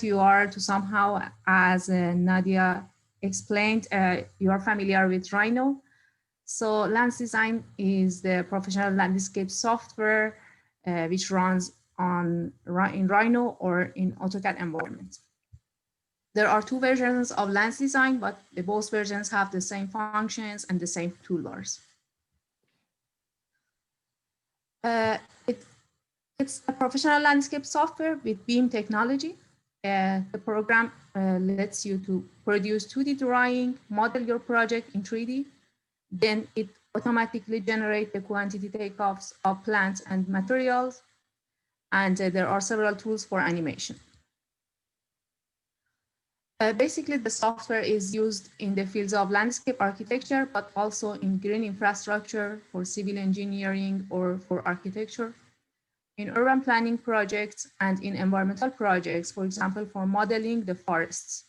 you are to somehow, as Nadia explained, you are familiar with Rhino. So Lands Design is the professional landscape software which runs in Rhino or in AutoCAD environment. There are two versions of Lands Design, but both versions have the same functions and the same toolbars. It's a professional landscape software with BIM technology. The program lets you to produce 2D drawing, model your project in 3D, then it automatically generates the quantity takeoffs of plants and materials, and there are several tools for animation. Basically, the software is used in the fields of landscape architecture, but also in green infrastructure, for civil engineering, or for architecture, in urban planning projects, and in environmental projects, for example, for modeling the forests.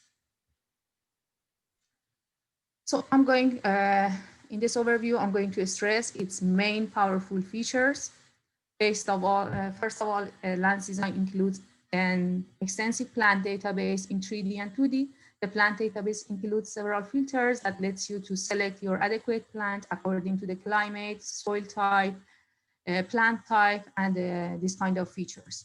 So I'm going, in this overview, I'm going to stress its main powerful features. First of all, Lands Design includes an extensive plant database in 3D and 2D. The plant database includes several filters that lets you to select your adequate plant according to the climate, soil type, plant type, and this kind of features.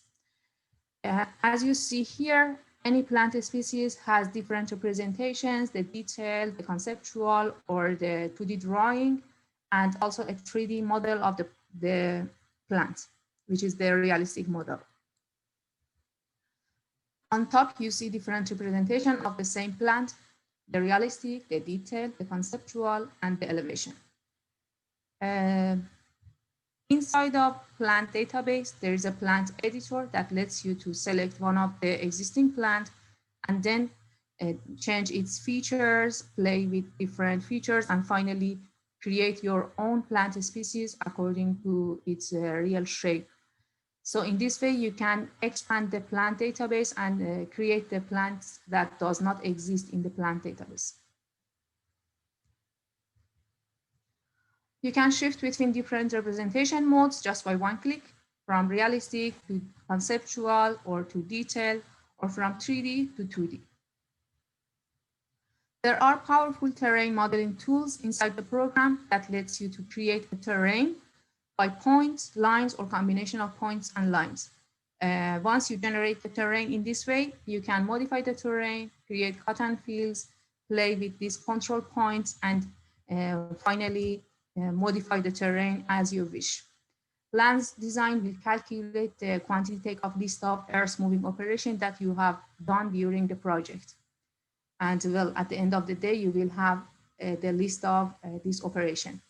As you see here, any plant species has different representations, the detailed, the conceptual, or the 2D drawing, and also a 3D model of the plant, which is the realistic model. On top, you see different representation of the same plant, the realistic, the detailed, the conceptual, and the elevation. Inside of plant database, there is a plant editor that lets you to select one of the existing plant and then change its features, play with different features, and finally create your own plant species according to its real shape. So in this way, you can expand the plant database and create the plants that does not exist in the plant database. You can shift between different representation modes just by one click, from realistic to conceptual or to detail, or from 3D to 2D. There are powerful terrain modeling tools inside the program that lets you to create a terrain by points, lines, or combination of points and lines. Once you generate the terrain in this way, you can modify the terrain, create cut and fills, play with these control points, and finally modify the terrain as you wish. Lands Design will calculate the quantity takeoff list of earth moving operation that you have done during the project. And well, at the end of the day, you will have the list of this operation.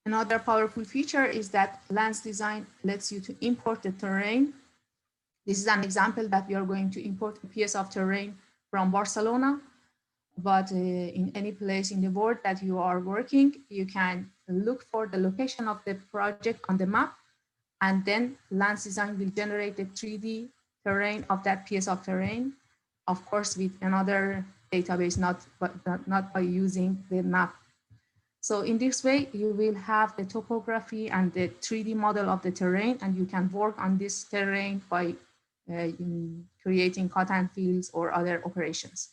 Another powerful feature is that Lands Design lets you to import the terrain. This is an example that we are going to import a piece of terrain from Barcelona, but in any place in the world that you are working, you can look for the location of the project on the map, and then Lands Design will generate the 3D terrain of that piece of terrain, of course, with another database, not by using the map. So in this way, you will have the topography and the 3D model of the terrain, and you can work on this terrain by creating cut and fills or other operations.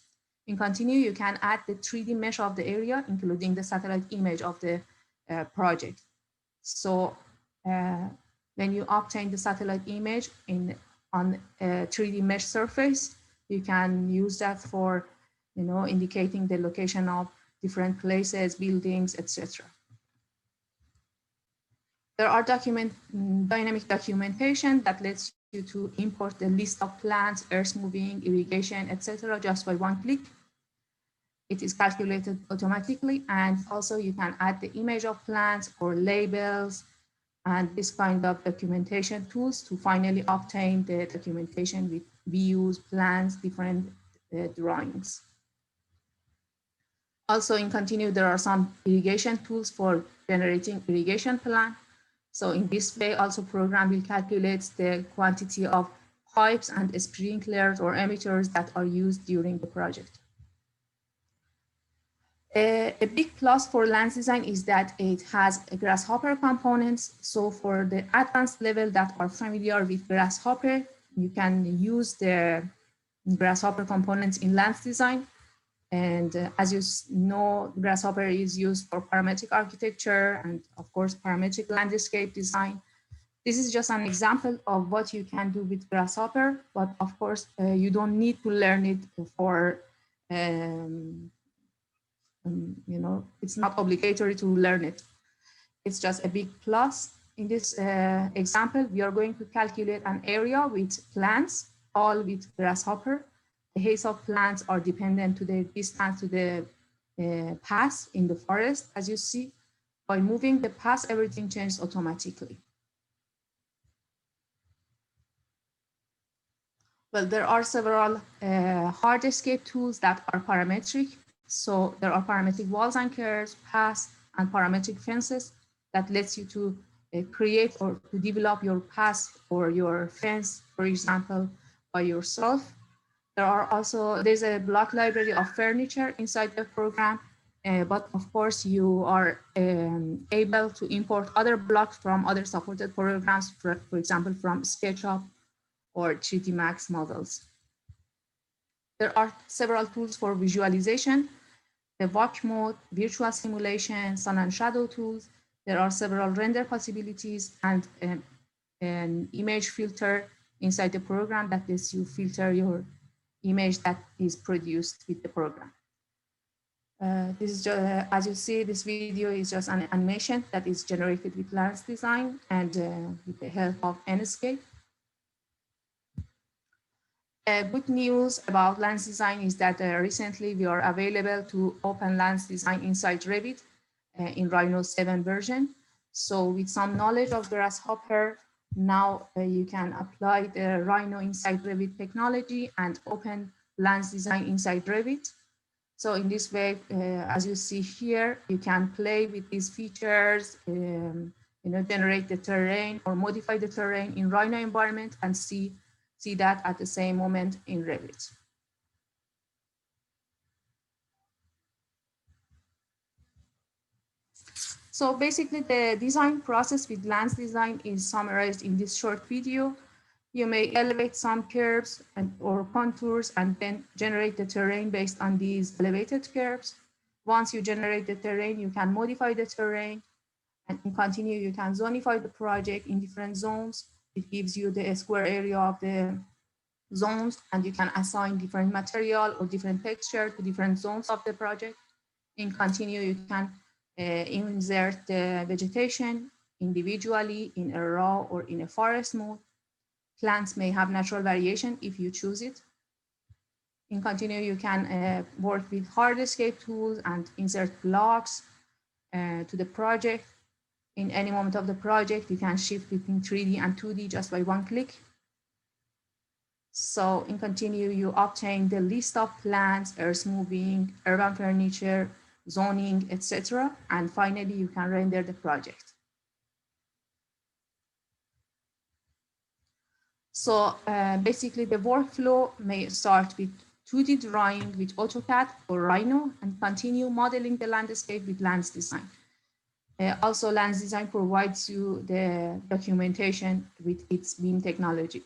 In continue, you can add the 3D mesh of the area, including the satellite image of the project. So when you obtain the satellite image on a 3D mesh surface, you can use that for indicating the location of different places, buildings, etc. There are dynamic documentation that lets you to import the list of plants, earth moving, irrigation, etc. just by one click. It is calculated automatically, and also you can add the image of plants or labels and this kind of documentation tools to finally obtain the documentation with views, plans, different drawings. Also in continue, there are some irrigation tools for generating irrigation plan. So in this way, also program will calculate the quantity of pipes and sprinklers or emitters that are used during the project. A big plus for Lands Design is that it has a Grasshopper components. So for the advanced level that are familiar with Grasshopper, you can use the Grasshopper components in land design. And as you know, Grasshopper is used for parametric architecture and of course, parametric landscape design. This is just an example of what you can do with Grasshopper, but of course, you don't need to learn it for, you know, it's not obligatory to learn it. It's just a big plus. In this example, we are going to calculate an area with plants, all with Grasshopper. The heights of plants are dependent to the distance to the path in the forest, as you see. By moving the path, everything changes automatically. Well, there are several hardscape tools that are parametric. So there are parametric walls and curves, paths, and parametric fences that lets you to create or to develop your path or your fence, for example, by yourself. There's a block library of furniture inside the program, but of course you are able to import other blocks from other supported programs, for example, from SketchUp or 3D Max models. There are several tools for visualization, the walk mode, virtual simulation, sun and shadow tools. There are several render possibilities and an image filter inside the program that lets you filter your image that is produced with the program. This is just, as you see, this video is just an animation that is generated with Lens Design and with the help of Enscape. Good news about Lens Design is that recently we are available to open Lens Design inside Revit in Rhino 7 version. So with some knowledge of Grasshopper, now you can apply the Rhino inside Revit technology and open Lens Design inside Revit. So in this way, as you see here, you can play with these features, you know, generate the terrain or modify the terrain in Rhino environment and see that at the same moment in Revit. So basically the design process with Lens Design is summarized in this short video. You may elevate some curves or contours and then generate the terrain based on these elevated curves. Once you generate the terrain, you can modify the terrain and continue, you can zonify the project in different zones. It gives you the square area of the zones and you can assign different material or different texture to different zones of the project. In continue, you can insert the vegetation individually in a row or in a forest mode. Plants may have natural variation if you choose it. In continue, you can work with hardscape tools and insert blocks to the project. In any moment of the project, you can shift between 3D and 2D just by one click. So in continue, you obtain the list of plants, earth moving, urban furniture, zoning, etc. And finally, you can render the project. So basically, the workflow may start with 2D drawing with AutoCAD or Rhino and continue modeling the landscape with Lens Design. Also, Lens Design provides you the documentation with its BIM technology.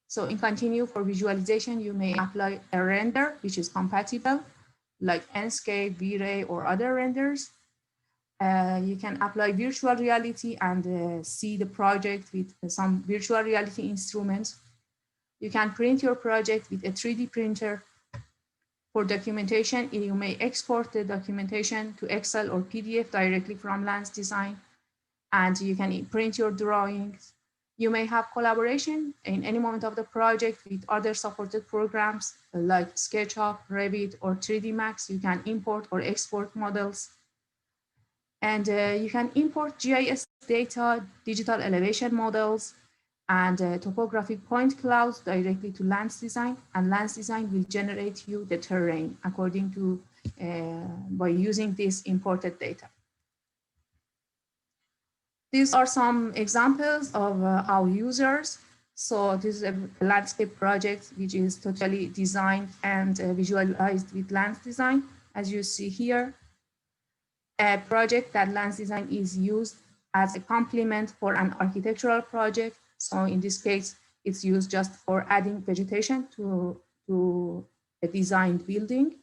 So in continue for visualization, you may apply a render, which is compatible, like Enscape, V-Ray, or other renders. You can apply virtual reality and see the project with some virtual reality instruments. You can print your project with a 3D printer. For documentation, you may export the documentation to Excel or PDF directly from Lens Design, and you can print your drawings. You may have collaboration in any moment of the project with other supported programs like SketchUp, Revit, or 3D Max. You can import or export models. And you can import GIS data, digital elevation models, and topographic point clouds directly to Lens Design. And Lens Design will generate you the terrain according to, by using this imported data. These are some examples of our users. So this is a landscape project which is totally designed and visualized with Lens Design, as you see here. A project that Lens Design is used as a complement for an architectural project. So in this case, It's used just for adding vegetation to a designed building.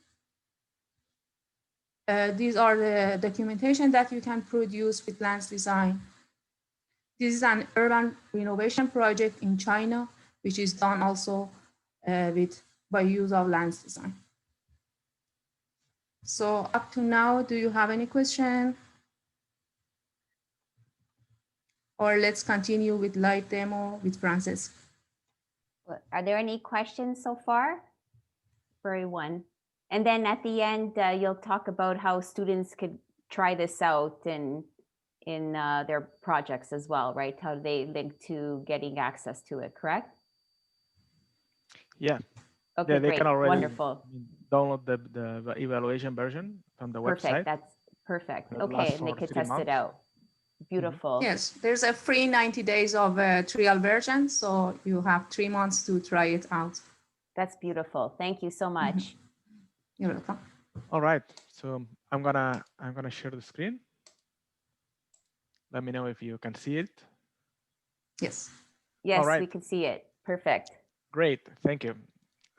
These are the documentation that you can produce with Lens Design. This is an urban renovation project in China, which is done also by use of Lens Design. So up to now, do you have any question? Or let's continue with live demo with Frances. Are there any questions so far for everyone? And then at the end, you'll talk about how students could try this out in their projects as well, right? How they link to getting access to it, correct? Yeah. Okay, yeah, they great. can already Wonderful. download the evaluation version from the Perfect. website. That's perfect. That Okay, lasts and they for could 3 test it months. out. Beautiful. Yes, there's a free 90 days of trial version, so you have 3 months to try it out. That's beautiful. Thank you so much. You're welcome. All right, so I'm gonna share the screen. Let me know if you can see it. Yes. Yes, right. we can see it. Perfect. Great, thank you.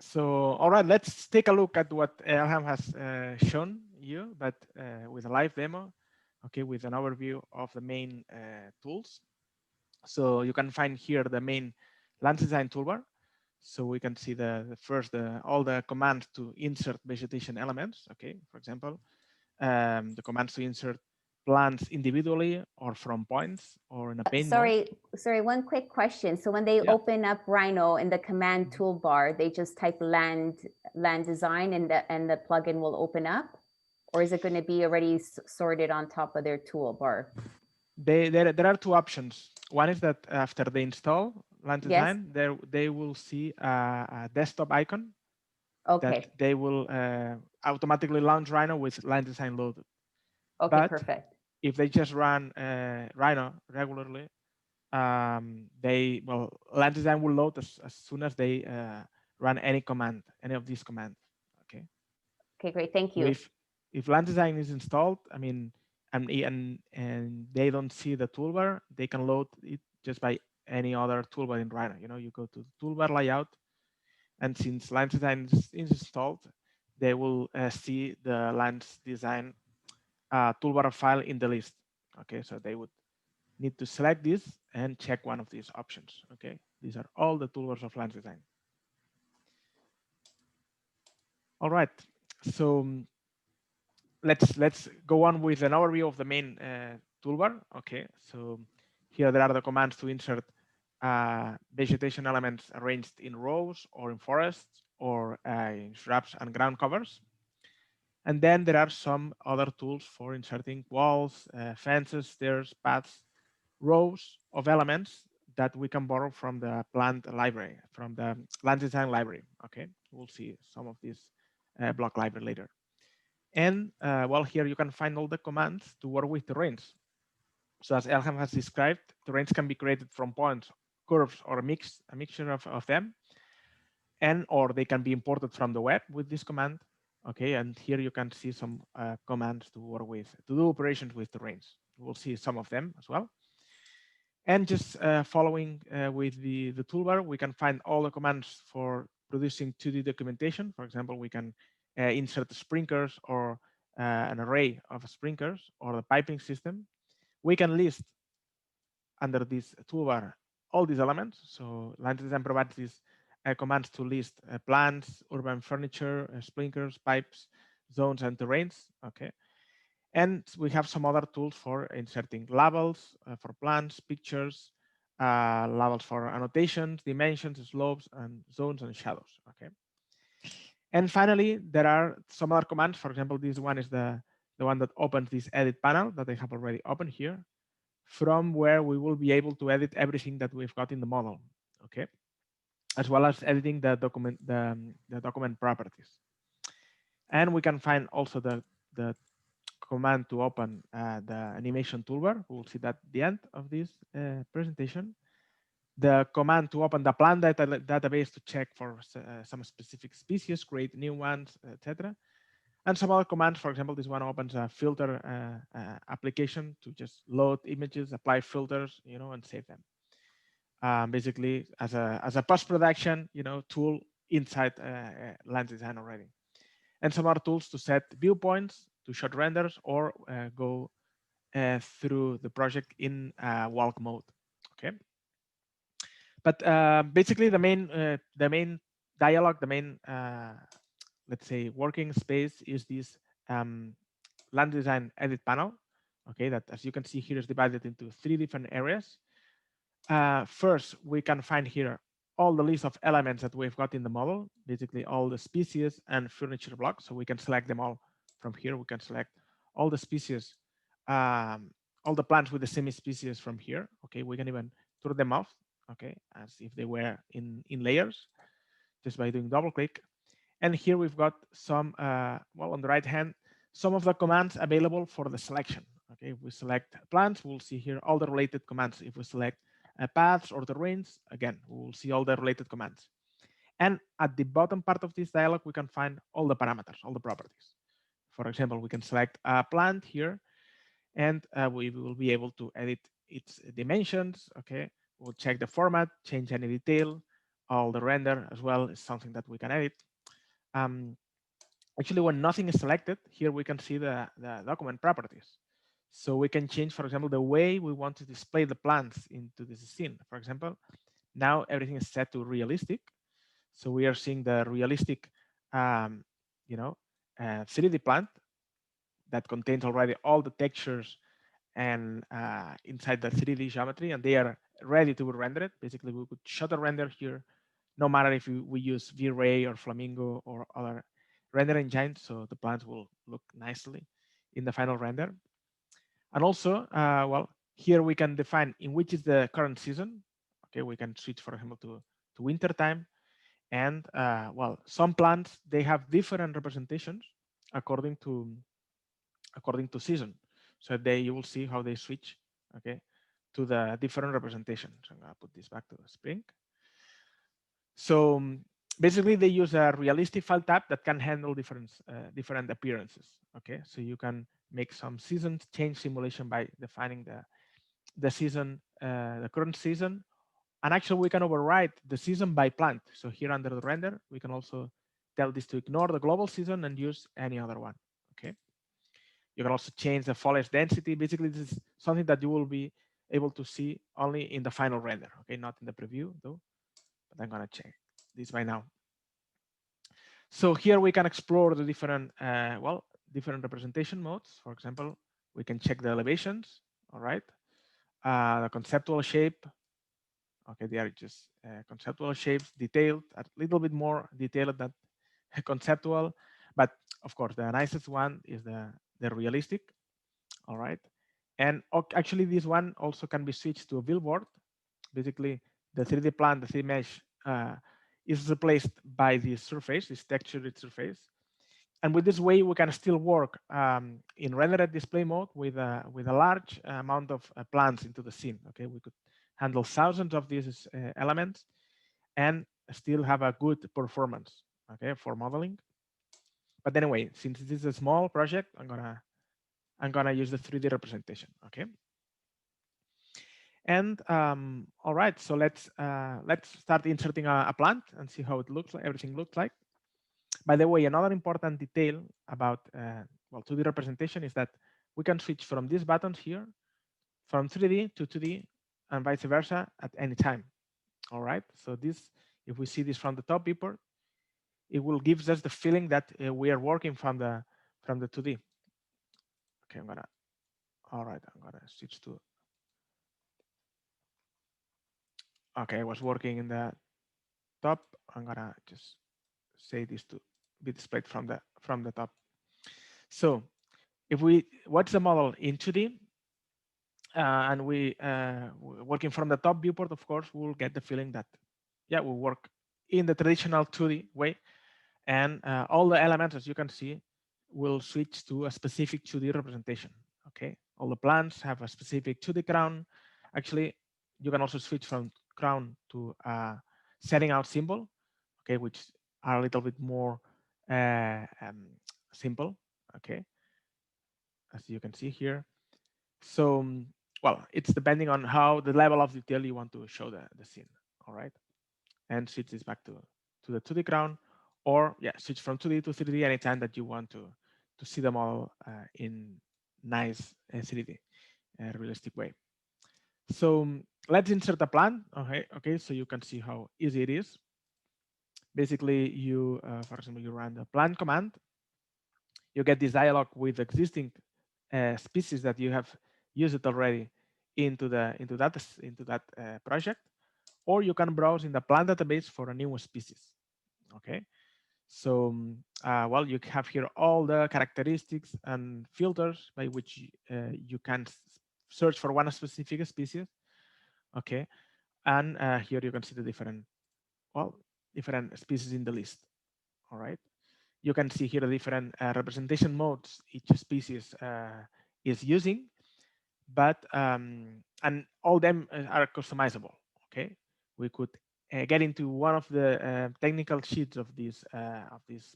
So, all right, let's take a look at what Elham has shown you, but with a live demo, okay, with an overview of the main tools. So you can find here the main Lens Design toolbar. So we can see all the commands to insert vegetation elements. Okay, for example, the commands to insert plants individually or from points or in a paint mode. Sorry, one quick question. So when they open up Rhino in the command toolbar, they just type land design and the plugin will open up? Or is it going to be already sorted on top of their toolbar? There are 2 options. One is that after they install Land Design, Yes. they will see a desktop icon Okay. that they will automatically launch Rhino with Land Design loaded. Okay, But perfect. if they just run Rhino regularly, Land Design will load as soon as they run any of these commands. Okay. Okay, great. Thank So you. if Land Design is installed, I mean, and they don't see the toolbar, they can load it just by any other toolbar in Rhino. You know, you go to the toolbar layout, and since Land Design is installed, they will see the Land Design toolbar file in the list. Okay, so they would need to select this and check one of these options. Okay, these are all the toolbars of Land Design. All right, so let's go on with an overview of the main toolbar. Okay, so here there are the commands to insert vegetation elements arranged in rows or in forests or in shrubs and ground covers. And then there are some other tools for inserting walls, fences, stairs, paths, rows of elements that we can borrow from the plant library, from the Land Design library. Okay, we'll see some of this block library later. And well, here you can find all the commands to work with terrains. So as Elham has described, terrains can be created from points, curves, or a mixture of them, and or they can be imported from the web with this command. Okay, and here you can see some commands to work with, to do operations with terrains. We'll see some of them as well. And just following with the toolbar, we can find all the commands for producing 2D documentation. For example, we can insert sprinklers or an array of sprinklers or the piping system. We can list under this toolbar all these elements. So Land Design provides these commands to list plants, urban furniture, sprinklers, pipes, zones, and terrains. Okay. And we have some other tools for inserting labels for plants, pictures, labels for annotations, dimensions, slopes, and zones and shadows. Okay. And finally, there are some other commands. For example, this one is the one that opens this edit panel that I have already opened here, from where we will be able to edit everything that we've got in the model. Okay. As well as editing the document properties. And we can find also the command to open the animation toolbar. We'll see that at the end of this presentation. The command to open the plant database to check for some specific species, create new ones, etc. And some other commands, for example, this one opens a filter application to just load images, apply filters, you know, and save them. basically as a post-production, tool inside Lens Design already. And some other tools to set viewpoints, to shot renders, or go through the project in walk mode. Okay. But basically, the main dialogue, the main let's say working space is this Land Design Edit panel. Okay, that as you can see here is divided into 3 different areas. First, we can find here all the list of elements that we've got in the model, basically all the species and furniture blocks. So we can select them all from here. We can select all the species, all the plants with the same species from here. Okay, we can even turn them off, okay, as if they were in layers, just by doing double click. And here we've got some, well, on the right hand, some of the commands available for the selection. Okay, if we select plants, we'll see here all the related commands. If we select paths or terrains, again, we'll see all the related commands. And at the bottom part of this dialog, we can find all the parameters, all the properties. For example, we can select a plant here, and we will be able to edit its dimensions. Okay, we'll check the format, change any detail, all the render as well is something that we can edit. Actually, when nothing is selected, here we can see the document properties. So we can change, for example, the way we want to display the plants into this scene. For example, now everything is set to realistic. So we are seeing the realistic, 3D plant that contains already all the textures and inside the 3D geometry, and they are ready to be rendered. Basically, we could shutter render here, no matter if we use V-Ray or Flamingo or other render engines, so the plants will look nicely in the final render. And also, well, here we can define in which is the current season. Okay, we can switch, for example, to winter time. And well, some plants, they have different representations according to season. So you will see how they switch, okay, to the different representations. So I'm gonna put this back to the spring. So basically, they use a realistic file tab that can handle different appearances. Okay, so you can make some season change simulation by defining the season, the current season, and actually we can override the season by plant. So here under the render, we can also tell this to ignore the global season and use any other one. Okay, you can also change the foliage density. Basically, this is something that you will be able to see only in the final render. Okay, not in the preview though. But I'm gonna check this by now. So here we can explore the different, well, different representation modes. For example, we can check the elevations, all right? The conceptual shape, okay, they are just conceptual shapes, detailed, a little bit more detailed than conceptual, but of course, the nicest one is the realistic, all right? And actually this one also can be switched to a billboard. Basically, the 3D plan, the 3D mesh is replaced by this surface, this textured surface. And with this way, we can still work in rendered display mode with a large amount of plants into the scene. Okay, we could handle thousands of these elements and still have a good performance. Okay, for modeling. But anyway, since this is a small project, I'm gonna use the 3D representation. Okay. And all right, so let's start inserting a plant and see how it looks like. Everything looks like. By the way, another important detail about well 2D representation is that we can switch from these buttons here, from 3D to 2D, and vice versa at any time. All right. So this, if we see this from the top viewport, it will give us the feeling that we are working from the 2D. Okay, all right, I'm gonna switch to. Okay, I was working in the top. I'm gonna just say this to be displayed from the top. So if we watch the model in 2D and we working from the top viewport, of course, we'll get the feeling that, yeah, we work in the traditional 2D way, and all the elements, as you can see, will switch to a specific 2D representation. Okay, all the plants have a specific 2D crown. Actually, you can also switch from crown to setting out symbol, okay, which are a little bit more simple. Okay, as you can see here. So well, it's depending on how the level of detail you want to show the scene. All right. And switch this back to the 2D ground, or yeah, switch from 2D to 3D anytime that you want to see the model in nice 3D realistic way. So let's insert a plant. Okay, so you can see how easy it is. Basically, you, for example, you run the plant command. You get this dialog with existing species that you have used already into that project, or you can browse in the plant database for a new species. Okay, so well, you have here all the characteristics and filters by which you can search for one specific species. Okay, and here you can see the different species in the list. All right, you can see here the different representation modes each species is using, but and all them are customizable. Okay, we could get into one of the technical sheets of this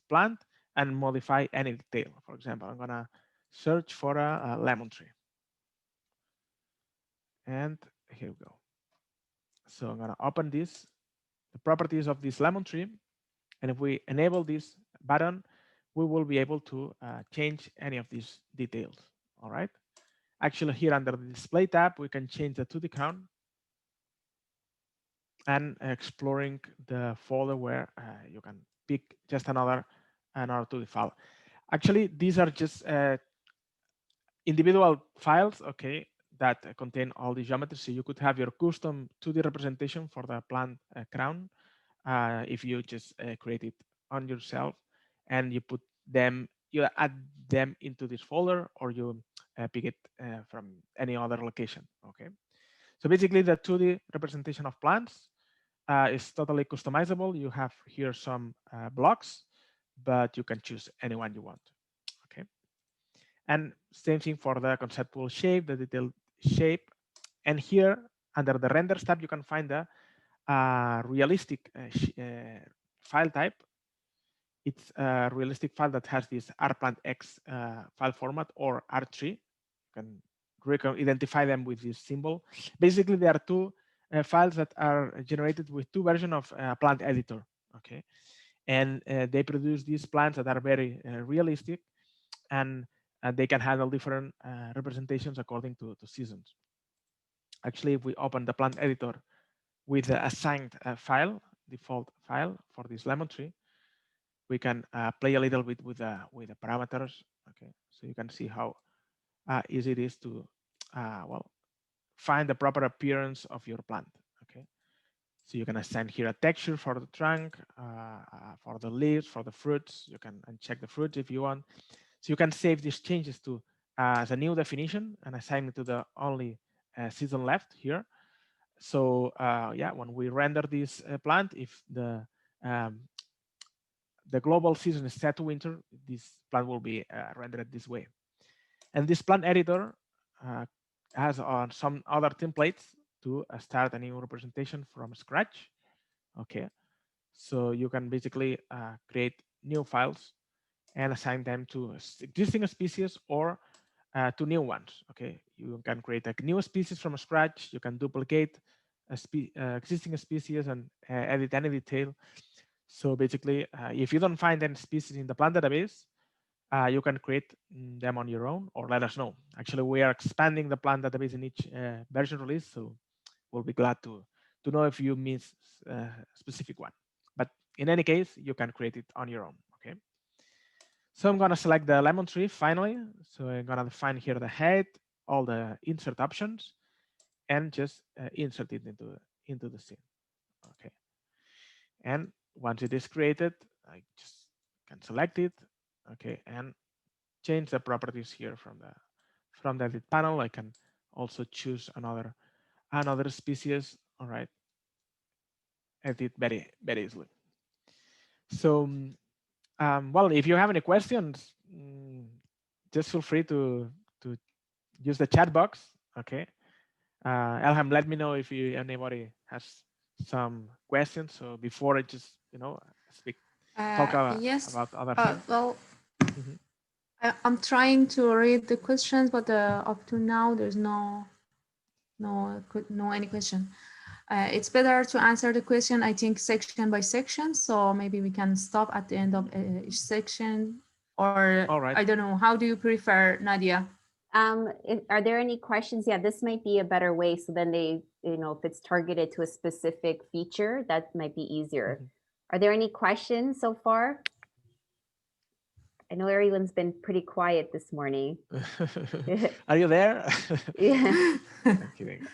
plant and modify any detail. For example, I'm gonna search for a lemon tree, and here we go. So I'm gonna open this, the properties of this lemon tree, and if we enable this button, we will be able to change any of these details. All right. Actually, here under the display tab, we can change the 2D count and exploring the folder where you can pick just another 2D file. Actually, these are just individual files, okay, that contain all the geometry. So you could have your custom 2D representation for the plant crown if you just create it on yourself and you put them, you add them into this folder, or you pick it from any other location. Okay, so basically the 2D representation of plants is totally customizable. You have here some blocks, but you can choose any one you want. Okay, and same thing for the conceptual shape, the detailed shape, and here under the renders tab you can find the realistic file type. It's a realistic file that has this rplantx file format or R3. You can identify them with this symbol. Basically, there are two files that are generated with two versions of plant editor. Okay, and they produce these plants that are very realistic, and they can handle different representations according to seasons. Actually, if we open the plant editor with the assigned file, default file for this lemon tree, we can play a little bit with the parameters. Okay, so you can see how easy it is to well, find the proper appearance of your plant. Okay, so you can assign here a texture for the trunk, for the leaves, for the fruits. You can uncheck the fruits if you want. So you can save these changes to as a new definition and assign it to the only season left here. So yeah, when we render this plant, if the global season is set to winter, this plant will be rendered this way. And this plant editor has some other templates to start a new representation from scratch. Okay, so you can basically create new files and assign them to existing species or to new ones. Okay, you can create a new species from scratch. You can duplicate existing species and edit any detail. So basically, if you don't find any species in the plant database, you can create them on your own or let us know. Actually, we are expanding the plant database in each version release, so we'll be glad to know if you miss a specific one. But in any case, you can create it on your own. Okay. So I'm gonna select the lemon tree finally. So I'm gonna define here the head, all the insert options, and just insert it into the scene. Okay. And once it is created, I just can select it. Okay, and change the properties here from the edit panel. I can also choose another species. All right, edit very easily. So well, if you have any questions, just feel free to use the chat box. Okay, Elham, let me know if anybody has some questions. So before I just talk yes. about other things. Well, I'm trying to read the questions, but up to now there's no no any question. It's better to answer the question, I think, section by section. So maybe we can stop at the end of each section, or All right. I don't know. How do you prefer, Nadia? Are there any questions? Yeah, this might be a better way. So then they, if it's targeted to a specific feature, that might be easier. Mhm. Are there any questions so far? I know everyone's been pretty quiet this morning. Are you there? Yeah. I'm kidding.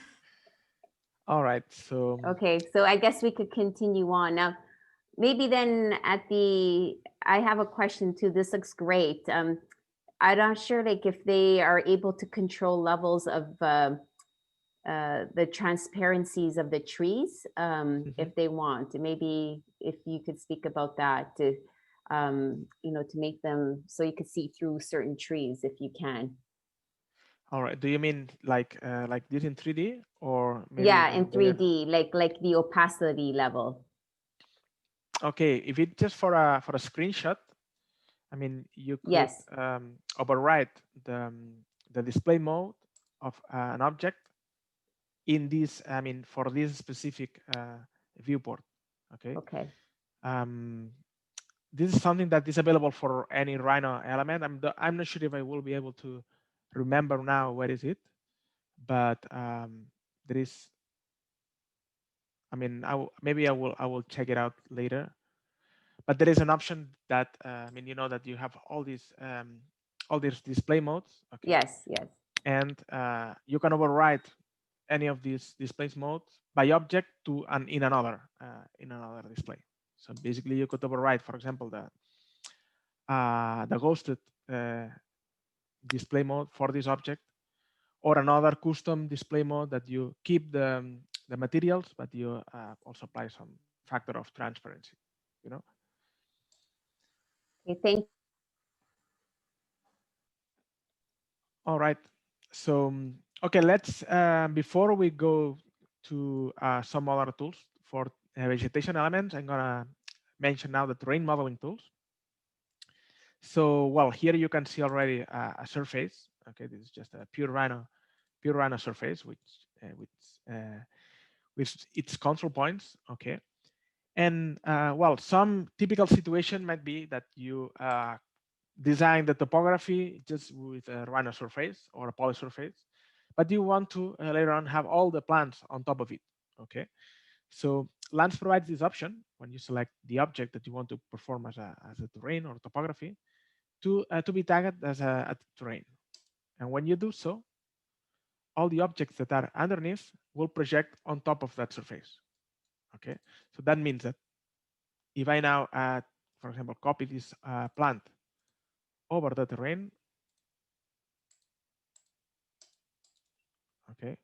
All right. So Okay, so I guess we could continue on. Now, maybe then I have a question too. This looks great. I'm not sure like if they are able to control levels of the transparencies of the trees if they want. Maybe if you could speak about that to, to make them so you could see through certain trees if you can. all right. Do you mean like this in 3D or maybe Yeah, in better? 3D, like the opacity level. Okay, if it's just for a screenshot, I mean you could Yes. override the display mode of an object in this. I mean for this specific viewport. Okay. Okay. This is something that is available for any Rhino element. I'm not sure if I will be able to remember now where is it, but there is. I mean, maybe I will check it out later. But there is an option that I mean, you know that you have all these display modes. Okay. Yes, yes. And you can override any of these display modes by object to in another display. So basically, you could override, for example, the ghosted display mode for this object, or another custom display mode that you keep the materials, but you also apply some factor of transparency. You know. Okay, thank. All right. So okay, let's before we go to some other tools for vegetation elements, I'm gonna mention now the terrain modeling tools. So, well, here you can see already a surface. Okay, this is just a pure Rhino surface, with its control points. Okay, and well, some typical situation might be that you design the topography just with a Rhino surface or a poly surface, but you want to later on have all the plants on top of it. Okay, so Lance provides this option when you select the object that you want to perform as a terrain or topography to be tagged as a terrain. And when you do so, all the objects that are underneath will project on top of that surface. Okay, so that means that if I now, for example, copy this plant over the terrain, okay,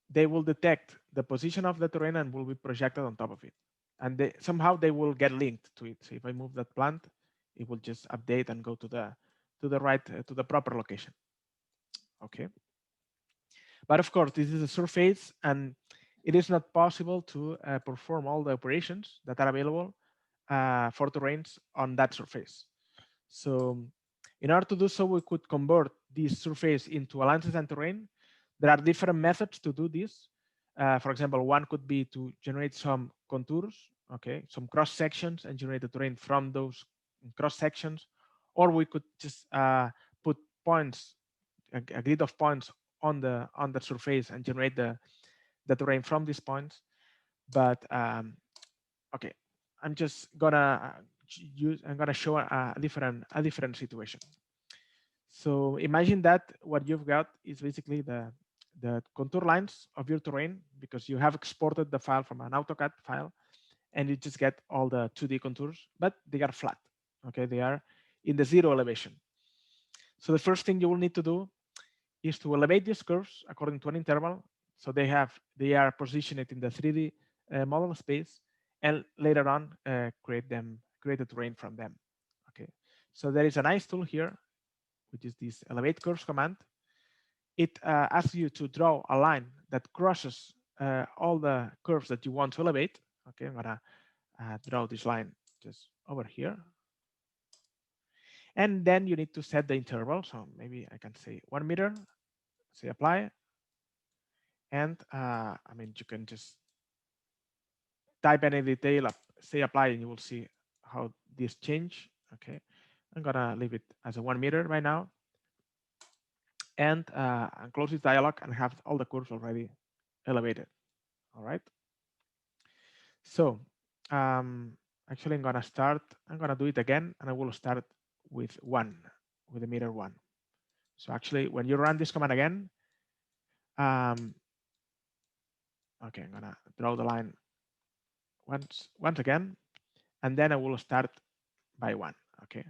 they will detect the position of the terrain and will be projected on top of it. And somehow they will get linked to it. So if I move that plant, it will just update and go to the right, to the proper location. Okay. But of course, this is a surface, and it is not possible to perform all the operations that are available for terrains on that surface. So in order to do so, we could convert this surface into a land design terrain. There are different methods to do this. For example, one could be to generate some contours, okay, some cross sections, and generate the terrain from those cross sections, or we could just put points, a grid of points on the surface and generate the terrain from these points. But okay, I'm just gonna I'm gonna show a different situation. So imagine that what you've got is basically the contour lines of your terrain, because you have exported the file from an AutoCAD file, and you just get all the 2D contours, but they are flat. Okay, they are in the 0 elevation. So the first thing you will need to do is to elevate these curves according to an interval. So they are positioned in the 3D model space, and later on create a terrain from them. Okay, so there is a nice tool here, which is this elevate curves command. It asks you to draw a line that crosses all the curves that you want to elevate. Okay, I'm gonna draw this line just over here. And then you need to set the interval. So maybe I can say 1 meter, say apply. And I mean, you can just type any detail, say apply, and you will see how this change. Okay, I'm gonna leave it as a 1 meter right now, and close this dialog and have all the curves already elevated. All right. So actually, I'm gonna do it again, and I will start with 1, with the meter 1. So actually, when you run this command again, okay, I'm gonna draw the line once again, and then I will start by 1. Okay,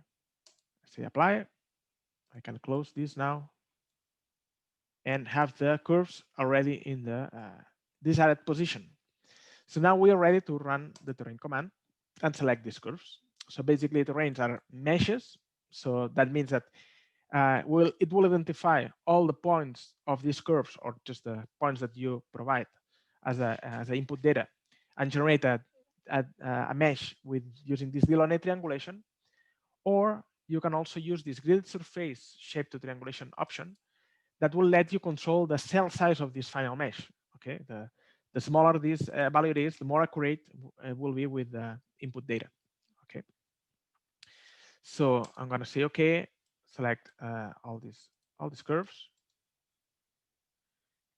say apply. I can close this now and have the curves already in the desired position. So now we are ready to run the terrain command and select these curves. So basically, terrains are meshes. So that means that it will identify all the points of these curves, or just the points that you provide as a input data, and generate a mesh with using this delone triangulation. Or you can also use this grid surface shape to triangulation option that will let you control the cell size of this final mesh. Okay, the smaller this value is, the more accurate it will be with the input data. Okay, so I'm going to say okay, select all these curves,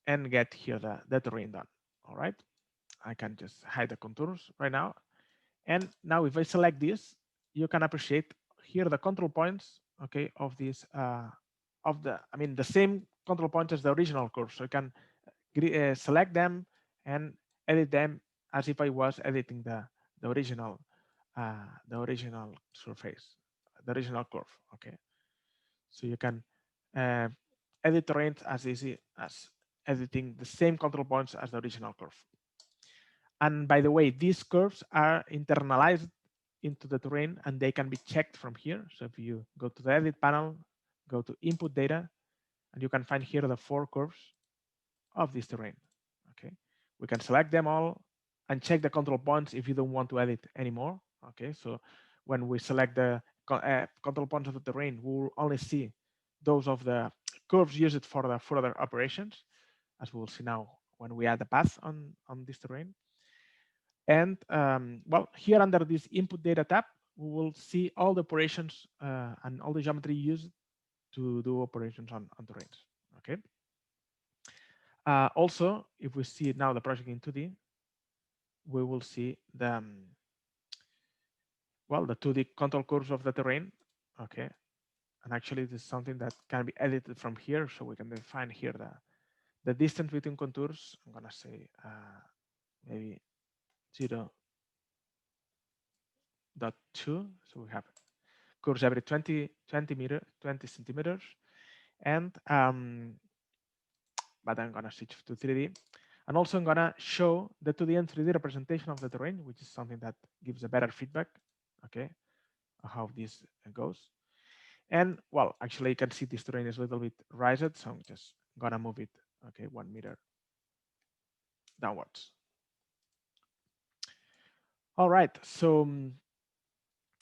and get here the terrain done. All right, I can just hide the contours right now. And now if I select this, you can appreciate here the control points, okay, of this the same control points as the original curve. So I can select them and edit them as if I was editing the original surface, the original curve. Okay, so you can uh, edit terrains as easy as editing the same control points as the original curve. And by the way, these curves are internalized into the terrain, and they can be checked from here. So if you go to the edit panel, go to input data, and you can find here the 4 curves of this terrain. Okay, we can select them all and check the control points if you don't want to edit anymore. Okay, so when we select the control points of the terrain, we will only see those of the curves used for the further operations, as we will see now when we add a path on this terrain. And well, here under this input data tab, we will see all the operations and all the geometry used to do operations on terrains. Okay. Also, if we see now the project in 2D, we will see the well, the 2D control curves of the terrain. Okay, and actually this is something that can be edited from here, so we can define here the distance between contours. I'm gonna say maybe 0.2, so we have curves every 20 centimeters, and but I'm gonna switch to 3D. And also I'm gonna show the 2D and 3D representation of the terrain, which is something that gives a better feedback, okay, of how this goes. And well, actually you can see this terrain is a little bit raised, so I'm just gonna move it, okay, 1 meter downwards. All right, so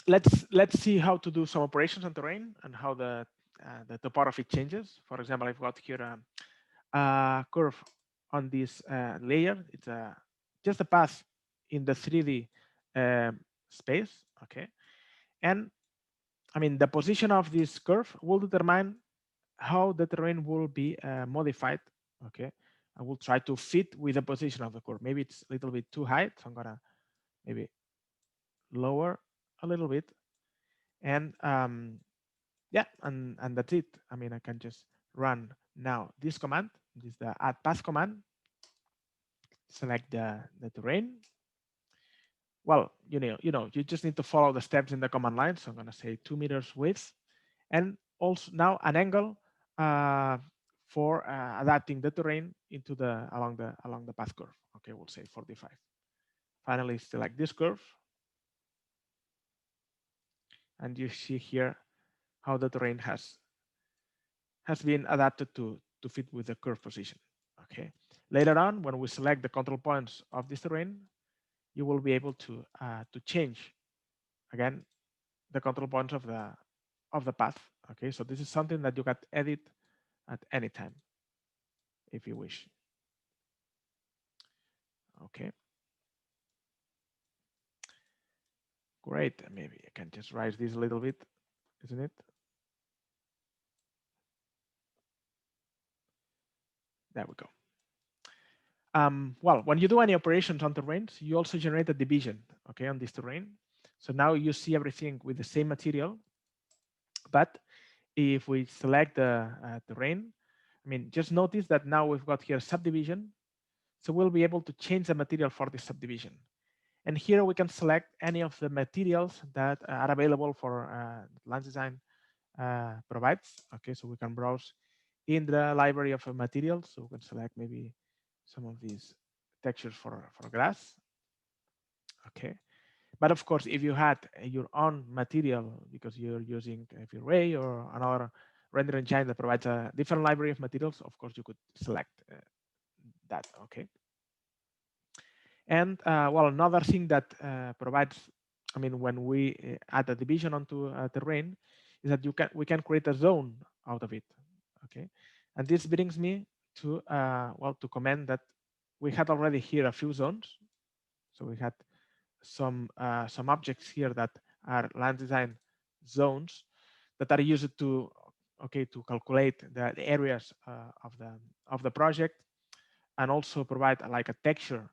let's see how to do some operations on terrain and how the topography changes. For example, I've got here a curve on this layer. It's just a path in the 3D space, okay? And I mean, the position of this curve will determine how the terrain will be modified, okay? I will try to fit with the position of the curve. Maybe it's a little bit too high, so I'm gonna maybe lower a little bit. And yeah, and that's it. I mean, I can just run now this command. This is the add path command. Select the terrain. Well, you just need to follow the steps in the command line. So I'm going to say 2 meters width, and also now an angle for adapting the terrain into along the path curve. Okay, we'll say 45. Finally, select this curve, and you see here how the terrain has been adapted to fit with the curve position. Okay. Later on, when we select the control points of this terrain, you will be able to change again the control points of the path. Okay, so this is something that you can edit at any time if you wish. Okay. Great. Maybe I can just raise this a little bit, isn't it? There we go. Well, when you do any operations on terrains, you also generate a division, okay, on this terrain. So now you see everything with the same material. But if we select the terrain, I mean, just notice that now we've got here subdivision. So we'll be able to change the material for this subdivision. And here we can select any of the materials that are available for land design provides. Okay, so we can browse in the library of materials. So we can select maybe some of these textures for grass. Okay, but of course, if you had your own material because you're using V-Ray or another render engine that provides a different library of materials, of course, you could select that. Okay. And well, another thing that provides, I mean, when we add a division onto a terrain, is that we can create a zone out of it. Okay, and this brings me to well, to comment that we had already here a few zones. So we had some objects here that are land design zones that are used to to calculate the areas of the project, and also provide like a texture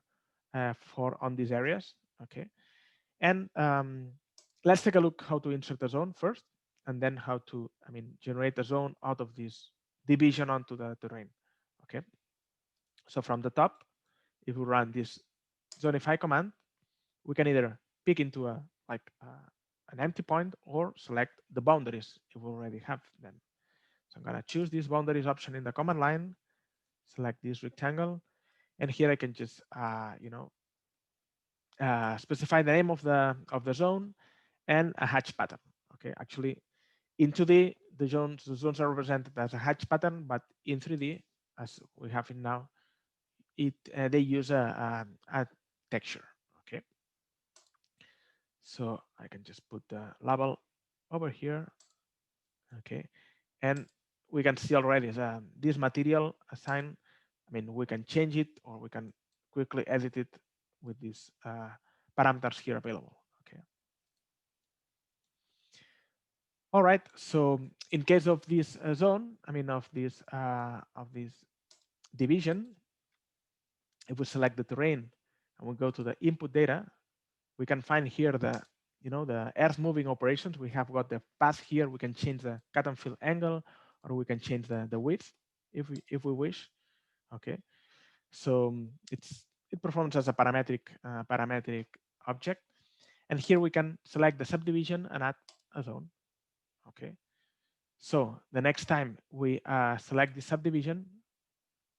for on these areas. Okay, and let's take a look how to insert a zone first, and then how to, I mean, generate a zone out of this division onto the terrain. Okay, so from the top, if we run this zonify command, we can either pick into a an empty point or select the boundaries if we already have them. So I'm gonna choose this boundaries option in the command line, select this rectangle, and here I can just specify the name of the zone and a hatch pattern. Okay, actually in 2D the zones are represented as a hatch pattern, but in 3D, as we have it now, they use a texture. Okay, so I can just put the label over here. Okay, and we can see already this material assigned. I mean, we can change it or we can quickly edit it with these parameters here available. Okay. All right. So in case of this zone, I mean of this division, if we select the terrain and we go to the input data, we can find here the the earth moving operations. We have got the path here. We can change the cut and fill angle, or we can change the width if we wish. Okay, so it performs as a parametric object, and here we can select the subdivision and add a zone. Okay, so the next time we select the subdivision,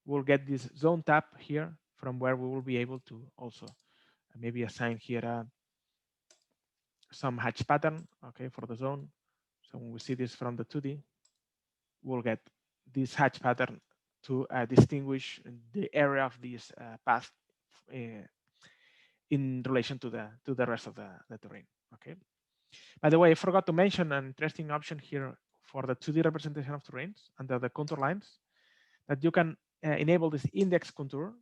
we'll get this zone tab here, from where we will be able to also maybe assign here some hatch pattern, okay, for the zone. So when we see this from the 2D, we'll get this hatch pattern to distinguish the area of this path in relation to the rest of the terrain. Okay. By the way, I forgot to mention an interesting option here for the 2D representation of terrains under the contour lines, that you can enable this index contour.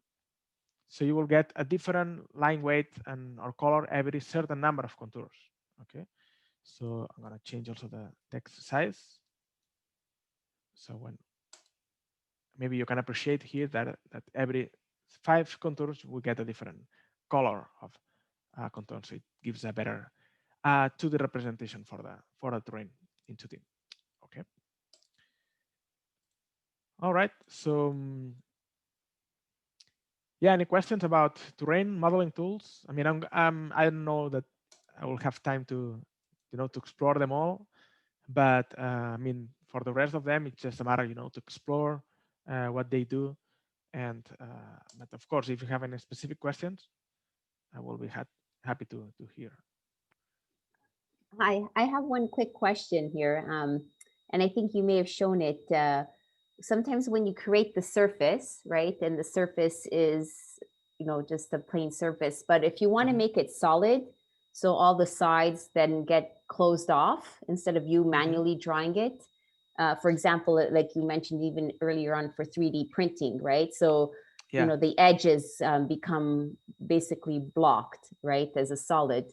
So you will get a different line weight and or color every certain number of contours. Okay. So I'm going to change also the text size. So when maybe you can appreciate here that every 5 contours we get a different color of contour. So it gives a better 2D representation for the terrain in 2D. Okay. All right. So yeah, any questions about terrain modeling tools? I mean, I don't know that I will have time to to explore them all, but I mean, for the rest of them, it's just a matter to explore what they do. And but of course, if you have any specific questions, I will be happy to hear. Hi, I have one quick question here, and I think you may have shown it. Sometimes when you create the surface, right, and the surface is, just a plain surface, but if you want to make it solid, so all the sides then get closed off instead of you manually drawing it. For example, like you mentioned even earlier on for 3D printing, right? So you know, the edges become basically blocked, right, as a solid.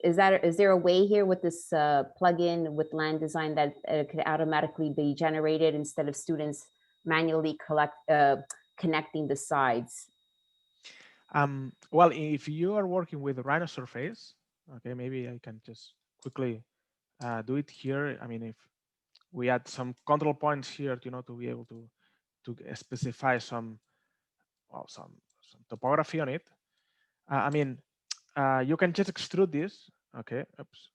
Is there a way here with this plugin with Land Design that could automatically be generated instead of students manually connecting the sides? Well, if you are working with a Rhino surface, okay, maybe I can just quickly do it here. I mean, if we add some control points here, you know, to be able to specify some, well, some topography on it. I mean, you can just extrude this. Okay, oops.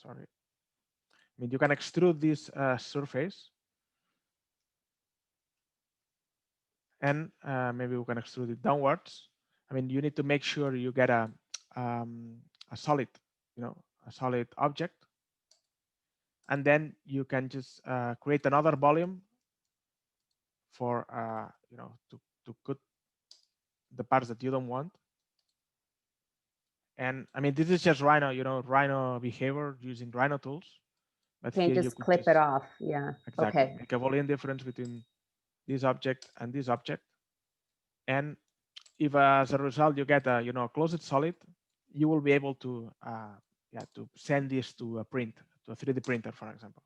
Sorry. I mean, you can extrude this surface, and maybe we can extrude it downwards. I mean, you need to make sure you get a solid, you know, a solid object, and then you can just create another volume for you know, to cut the parts that you don't want. And I mean, this is just Rhino, you know, Rhino behavior using Rhino tools. But Can't here just you could clip it off. Yeah. Exactly. Okay. Make a Boolean difference between this object and this object. And if as a result you get a, you know, closed solid, you will be able to to send this to a print, to a 3D printer, for example.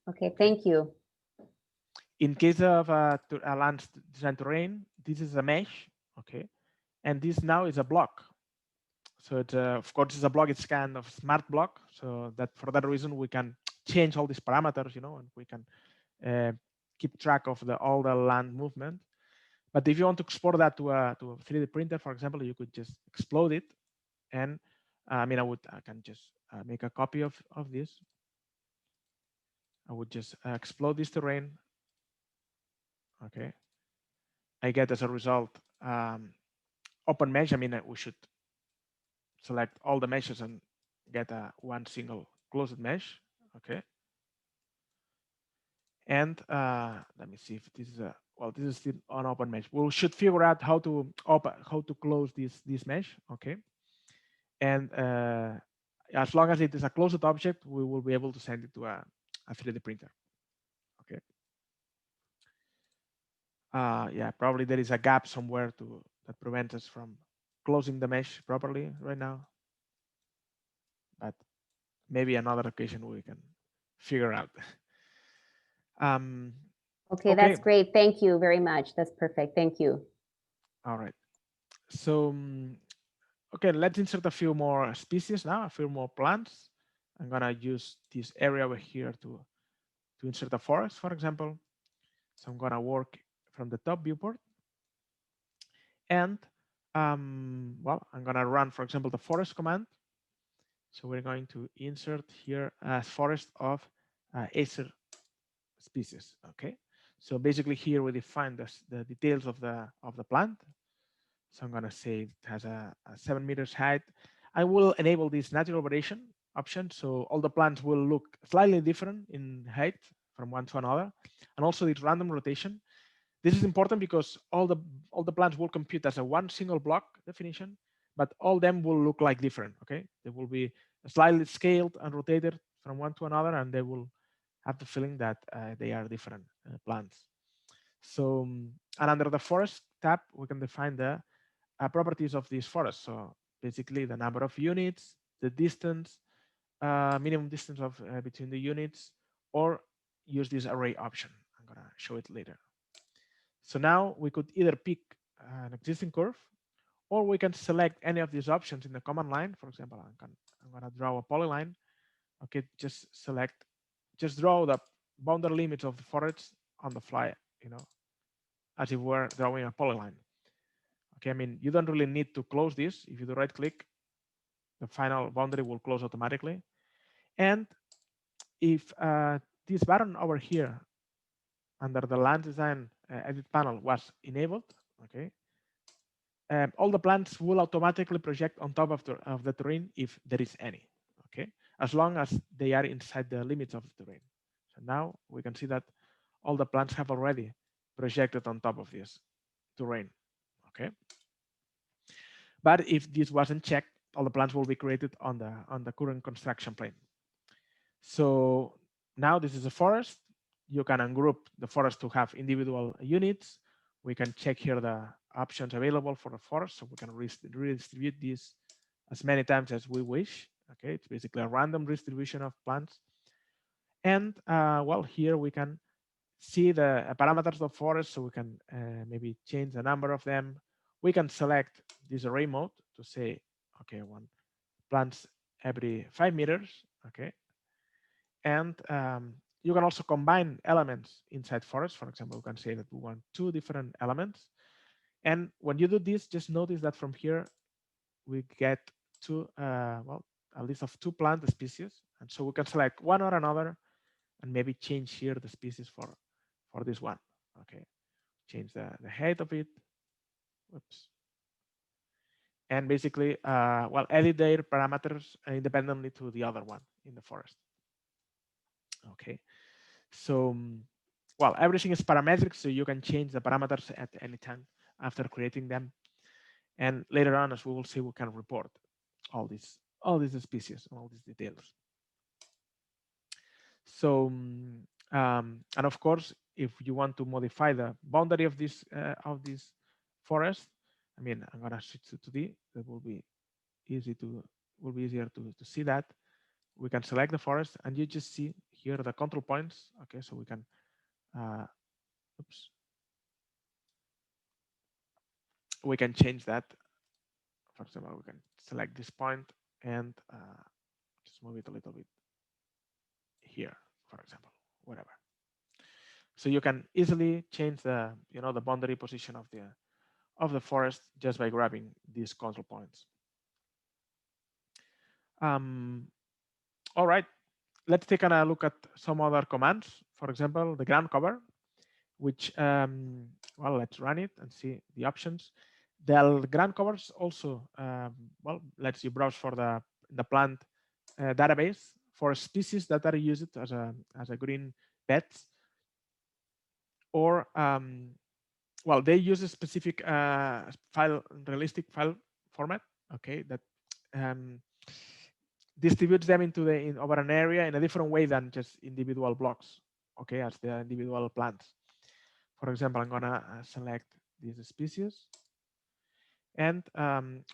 Okay, thank you. In case of a land design terrain, this is a mesh, okay, and this now is a block. So it's of course it's a block. It's kind of smart block. So that for that reason we can change all these parameters, you know, and we can keep track of all the land movement. But if you want to export that to a 3D printer, for example, you could just explode it, and I mean I can just make a copy of this. I would just explode this terrain. Okay, I get as a result open mesh. I mean we should select all the meshes and get one single closed mesh. Okay. And let me see if this is a, well, this is still an open mesh. We should figure out how to close this mesh. Okay. And as long as it is a closed object, we will be able to send it to a 3D printer. Okay. Yeah, probably there is a gap somewhere that prevents us from closing the mesh properly right now. But maybe another occasion we can figure out. Okay, that's great. Thank you very much. That's perfect. Thank you. All right. So, okay, let's insert a few more species now, a few more plants. I'm gonna use this area over here to insert a forest, for example. So I'm gonna work from the top viewport. And well, I'm gonna run, for example, the forest command. So we're going to insert here a forest of Acer species. Okay. So basically here we define the details of the plant. So I'm going to say it has a 7 meters height. I will enable this natural variation option. So all the plants will look slightly different in height from one to another. And also this random rotation. This is important because all the plants will compute as a one single block definition, but all them will look like different. Okay. They will be slightly scaled and rotated from one to another, and they will have the feeling that they are different plants. So, and under the forest tab, we can define the properties of this forest. So basically the number of units, the distance, minimum distance of between the units, or use this array option. I'm gonna show it later. So now we could either pick an existing curve, or we can select any of these options in the command line. For example, I'm gonna draw a polyline. Okay, just draw the boundary limits of the forest on the fly, you know, as if we're drawing a polyline. Okay, I mean, you don't really need to close this. If you do right click, the final boundary will close automatically. And if this button over here under the land design edit panel was enabled, okay, all the plants will automatically project on top of the terrain if there is any, okay, as long as they are inside the limits of the terrain. So now we can see that all the plants have already projected on top of this terrain, okay. But if this wasn't checked, all the plants will be created on the current construction plane. So now this is a forest. you can ungroup the forest to have individual units. We can check here the options available for the forest, so we can redistribute these as many times as we wish. Okay, it's basically a random distribution of plants. And well, here we can see the parameters of forest, so we can maybe change the number of them. We can select this array mode to say, okay, I want plants every 5 meters. Okay, and you can also combine elements inside forest. For example, we can say that we want 2 different elements. And when you do this, just notice that from here we get well, a list of 2 plant species, and so we can select one or another and maybe change here the species for this one. Okay, change the height of it. Oops. And basically, well, edit their parameters independently to the other one in the forest. Okay, so well, everything is parametric, so you can change the parameters at any time after creating them. And later on, as we will see, we can report all these species, all these details. So, and of course, if you want to modify the boundary of this forest, I mean, I'm gonna switch to 2D. That will be easier to see that. We can select the forest, and you just see here the control points. Okay, so we can, oops, we can change that. For example, we can select this point and just move it a little bit here, for example, whatever. So you can easily change the the boundary position of the forest just by grabbing these control points. All right, let's take a look at some other commands. For example, the ground cover, which well, let's run it and see the options. The ground covers also well, lets you browse for the plant database for species that are used as a green beds, or well, they use a specific realistic file format, okay, that distributes them over an area in a different way than just individual blocks, okay, as the individual plants. For example, I'm gonna select these species, and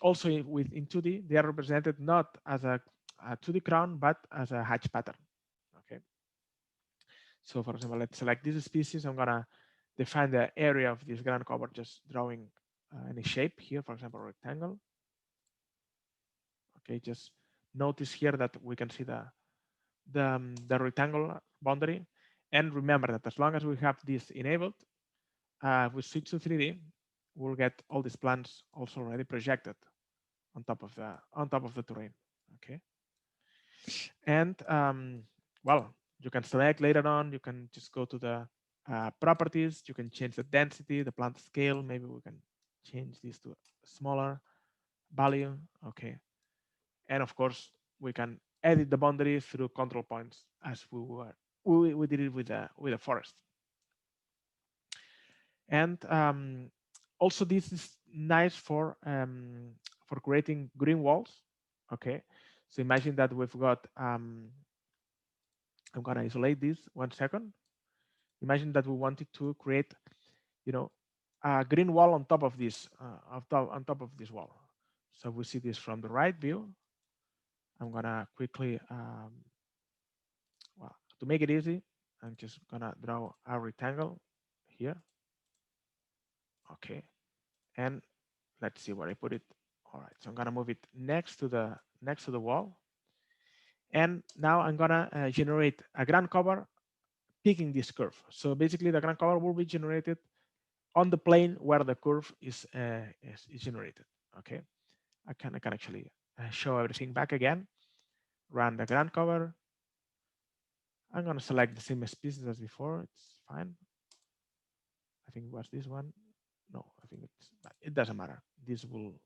also in 2D they are represented not as a 2D crown but as a hatch pattern. Okay, so for example, let's select this species. I'm gonna define the area of this ground cover, just drawing any shape here, for example, rectangle. Okay, just notice here that we can see the rectangle boundary, and remember that as long as we have this enabled, if we switch to 3D, we'll get all these plants also already projected on top of the terrain. Okay, and well, you can select later on. You can just go to the properties. You can change the density, the plant scale. Maybe we can change this to a smaller value. Okay, and of course we can edit the boundary through control points as we did it with the forest. And also this is nice for creating green walls. Okay, so imagine that we've got I'm gonna isolate this 1 second. Imagine that we wanted to create a green wall on top of this on top of this wall. So we see this from the right view. I'm gonna quickly well, to make it easy, I'm just gonna draw a rectangle here. Okay, and let's see where I put it. All right, so I'm gonna move it next to the wall, and now I'm gonna generate a ground cover picking this curve. So basically, the ground cover will be generated on the plane where the curve is generated. Okay, I can actually show everything back again. Run the ground cover. I'm gonna select the same species as before. It's fine. I think it was this one. No, I think it doesn't matter. This will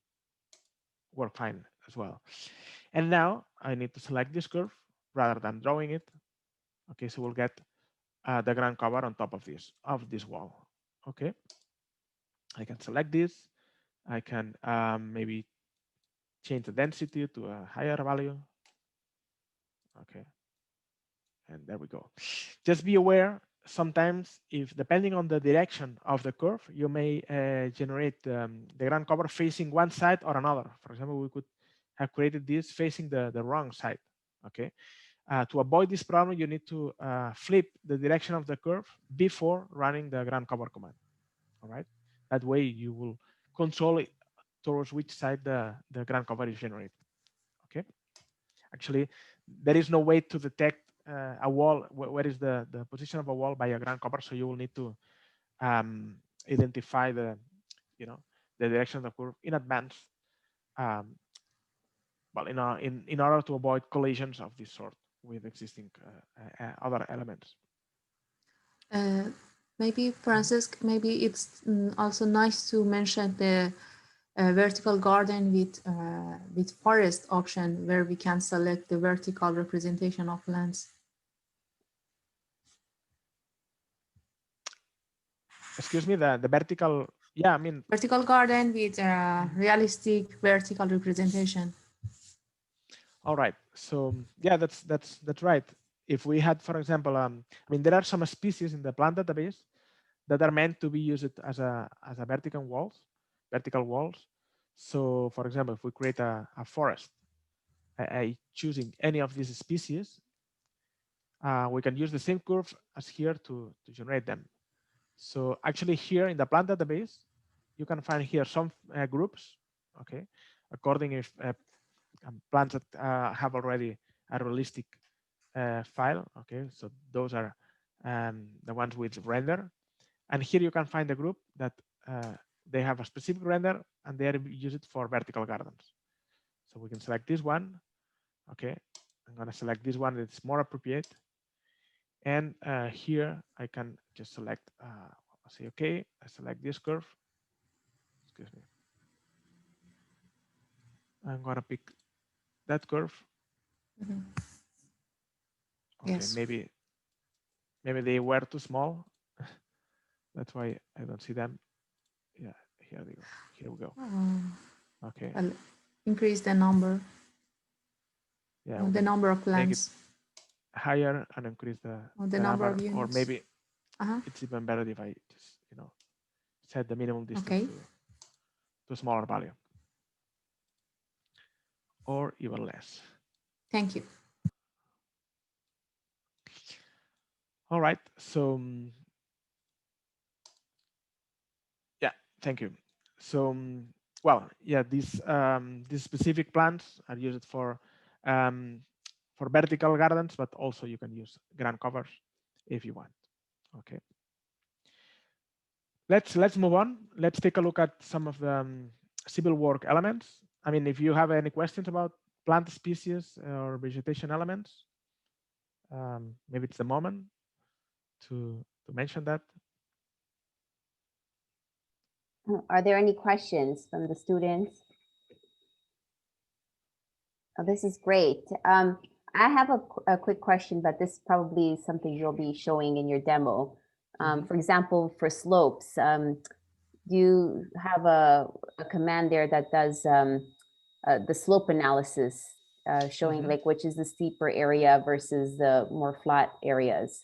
work fine as well. And now I need to select this curve rather than drawing it. Okay, so we'll get the ground cover on top of this wall. Okay, I can select this. I can maybe change the density to a higher value. Okay, and there we go. Just be aware sometimes, if depending on the direction of the curve, you may generate the ground cover facing one side or another. For example, we could have created this facing the wrong side. Okay. To avoid this problem, you need to flip the direction of the curve before running the ground cover command. All right. That way you will control it towards which side the ground cover is generated. Okay. Actually, there is no way to detect a wall, where is the position of a wall by a ground cover. So you will need to identify the direction of the curve in advance. Well, in order to avoid collisions of this sort with existing other elements. Maybe, Francisc, maybe it's also nice to mention the vertical garden with forest option, where we can select the vertical representation of plants. Excuse me, the vertical, yeah, I mean vertical garden with realistic vertical representation. All right, so yeah, that's right. If we had, for example, I mean, there are some species in the plant database that are meant to be used as a vertical walls. So, for example, if we create a forest, choosing any of these species, we can use the same curve as here to generate them. So actually here in the plant database, you can find here some groups, okay, according if plants that have already a realistic file, okay, so those are the ones with render. And here you can find a group that they have a specific render and they are used for vertical gardens. So we can select this one, okay, I'm gonna select this one that's more appropriate. And here I can just select, I'll say, okay, I select this curve. Excuse me. I'm gonna pick that curve. Mm-hmm. Okay, Yes. maybe they were too small. That's why I don't see them. Yeah, here they go. Here we go. Okay. I'll increase the number. Yeah, The number of plants. Higher and increase the number of units. Or maybe it's even better if I just set the minimum distance to a smaller value, or even less. Thank you. All right. So yeah, thank you. So well, yeah, these specific plants are used for vertical gardens, but also you can use ground covers if you want. Okay. Let's move on. Let's take a look at some of the civil work elements. I mean, if you have any questions about plant species or vegetation elements, maybe it's the moment to mention that. Are there any questions from the students? Oh, this is great. I have a quick question, but this is probably something you'll be showing in your demo. For example, for slopes, do you have a command there that does the slope analysis, showing like which is the steeper area versus the more flat areas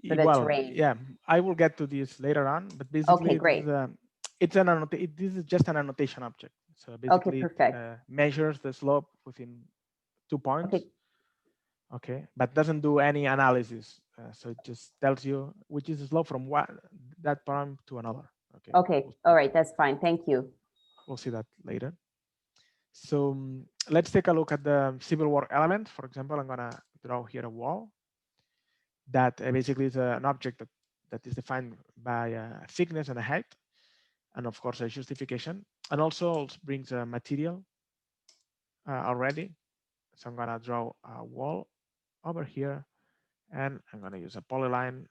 for the terrain? Yeah, I will get to this later on, but basically, okay, great. This is just an annotation object. So basically, perfect. It measures the slope within 2 points. Okay, but doesn't do any analysis. So it just tells you which is the slope from that point to another. Okay. All right. That's fine. Thank you. We'll see that later. So let's take a look at the civil work element. For example, I'm gonna draw here a wall that basically is an object that is defined by a thickness and a height, and of course a justification, and also brings a material already. So I'm gonna draw a wall over here, and I'm gonna use a polyline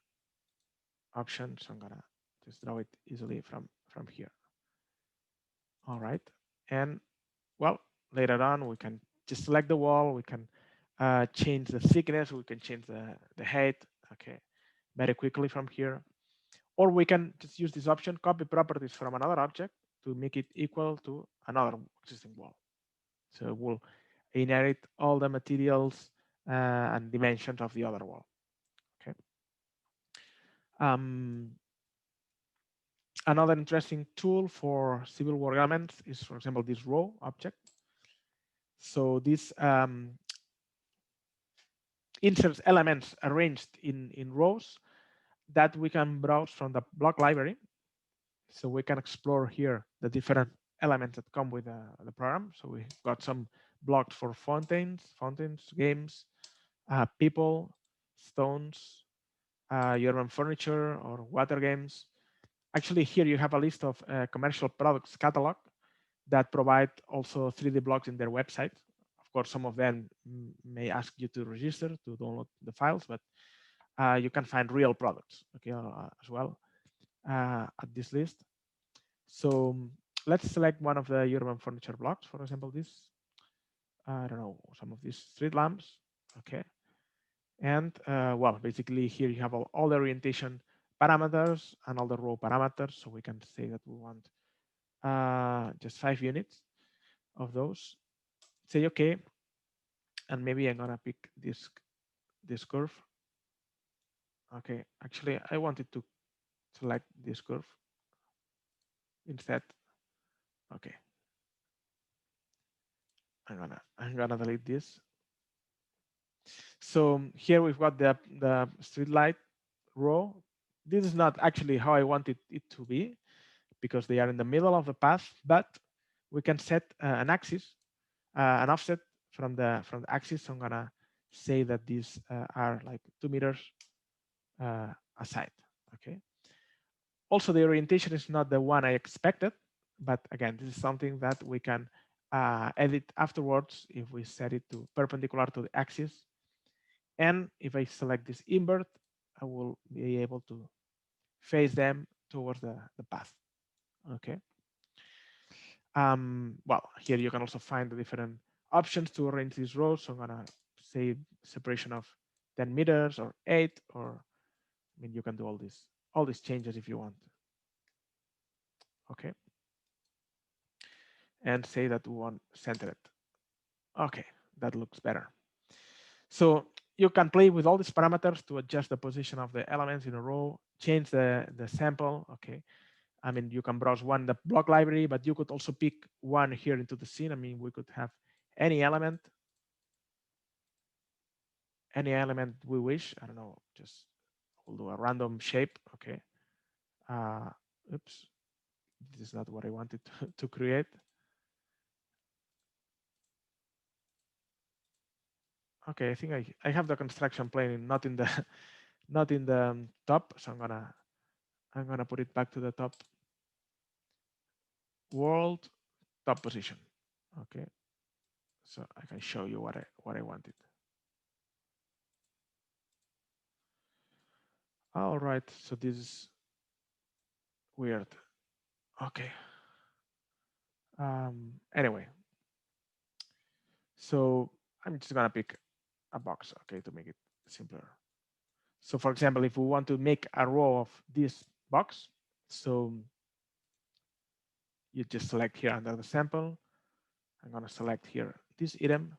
option. So I'm gonna just draw it easily from here. All right, and well, later on we can just select the wall. We can change the thickness. We can change the height. Okay, very quickly from here. Or we can just use this option, copy properties from another object to make it equal to another existing wall. So it will inherit all the materials and dimensions of the other wall. Okay. Another interesting tool for civil work elements is, for example, this row object. So this inserts elements arranged in rows that we can browse from the block library. So we can explore here the different elements that come with the program. So we got some blocks for fountains, games, people, stones, urban furniture, or water games. Actually, here you have a list of commercial products catalog that provide also 3D blocks in their website. Of course, some of them may ask you to register to download the files, but you can find real products, okay, as well at this list. So let's select one of the urban furniture blocks. For example, this, I don't know, some of these street lamps, okay. And well, basically here you have all the orientation parameters and all the row parameters. So we can say that we want just 5 units of those. Say okay, and maybe I'm gonna pick this curve. Okay, actually I wanted to select this curve instead. Okay, I'm gonna delete this. So here we've got the street light row. This is not actually how I wanted it to be because they are in the middle of the path, but we can set an axis, an offset from the axis. So I'm gonna say that these are like 2 meters aside. Okay. Also, the orientation is not the one I expected, but again, this is something that we can edit afterwards if we set it to perpendicular to the axis. And if I select this invert, I will be able to face them towards the path. Okay. Well, here you can also find the different options to arrange these rows. So I'm gonna say separation of 10 meters or 8, or I mean, you can do all these changes if you want. Okay. And say that we want center it. Okay, that looks better. So you can play with all these parameters to adjust the position of the elements in a row, change the sample. Okay. I mean, you can browse the block library, but you could also pick one here into the scene. I mean, we could have any element we wish. I don't know, just we'll do a random shape. Okay. Oops, this is not what I wanted to create. Okay, I think I have the construction plane not in the not in the top, so I'm gonna put it back to the top. World top position. Okay, so I can show you what I wanted. All right, so this is weird. Okay. Anyway, so I'm just gonna pick a box, okay, to make it simpler. So for example, if we want to make a row of this box, so you just select here under the sample. I'm gonna select here this item,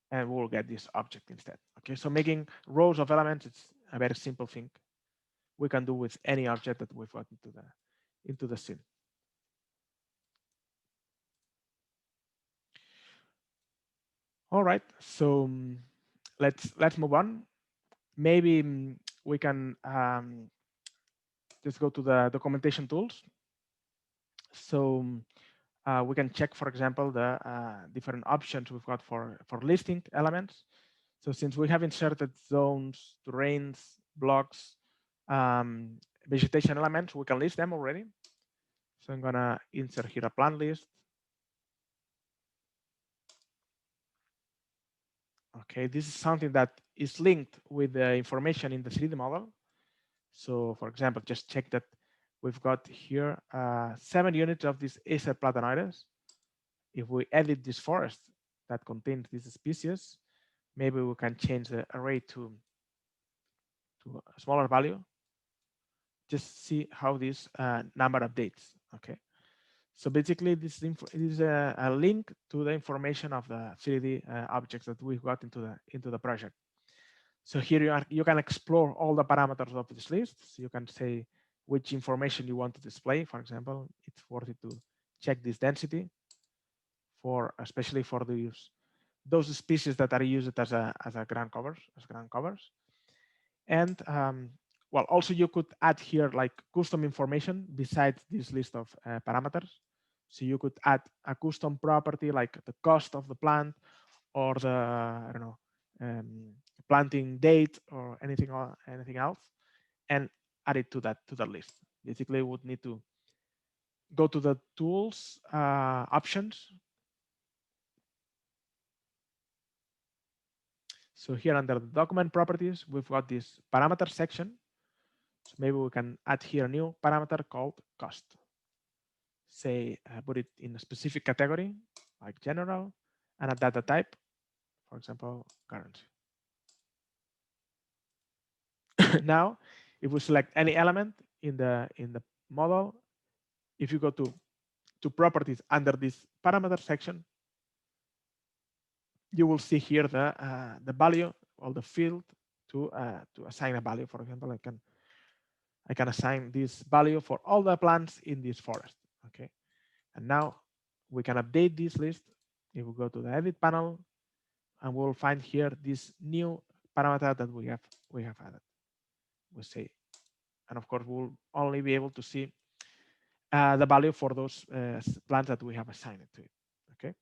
and we'll get this object instead. Okay, so making rows of elements, it's a very simple thing we can do with any object that we've got into the scene. All right, so let's move on. Maybe we can just go to the documentation tools. So we can check, for example, the different options we've got for listing elements. So since we have inserted zones, terrains, blocks, vegetation elements, we can list them already. So I'm gonna insert here a plant list. Okay, this is something that is linked with the information in the 3D model. So for example, just check that we've got here 7 units of these Acer platanoides. If we edit this forest that contains this species, maybe we can change the array to a smaller value. Just see how this number updates. Okay, so basically this is a link to the information of the 3D objects that we've got into the project. So here you can explore all the parameters of this list. So you can say which information you want to display. For example, it's worth it to check this density for especially for those species that are used as ground covers. And well, also you could add here like custom information besides this list of parameters. So you could add a custom property like the cost of the plant or the I don't know planting date or anything else, and add it to that list. Basically, we would need to go to the tools options. So here under the document properties, we've got this parameter section. So maybe we can add here a new parameter called cost. Say put it in a specific category like general and a data type, for example, currency. Now, if we select any element in the model, if you go to properties under this parameter section, you will see here the value or the field to assign a value. For example, I can assign this value for all the plants in this forest. Okay, and now we can update this list. If we go to the edit panel, and we'll find here this new parameter that we have added. We say, and of course we'll only be able to see the value for those plants that we have assigned to it. Okay.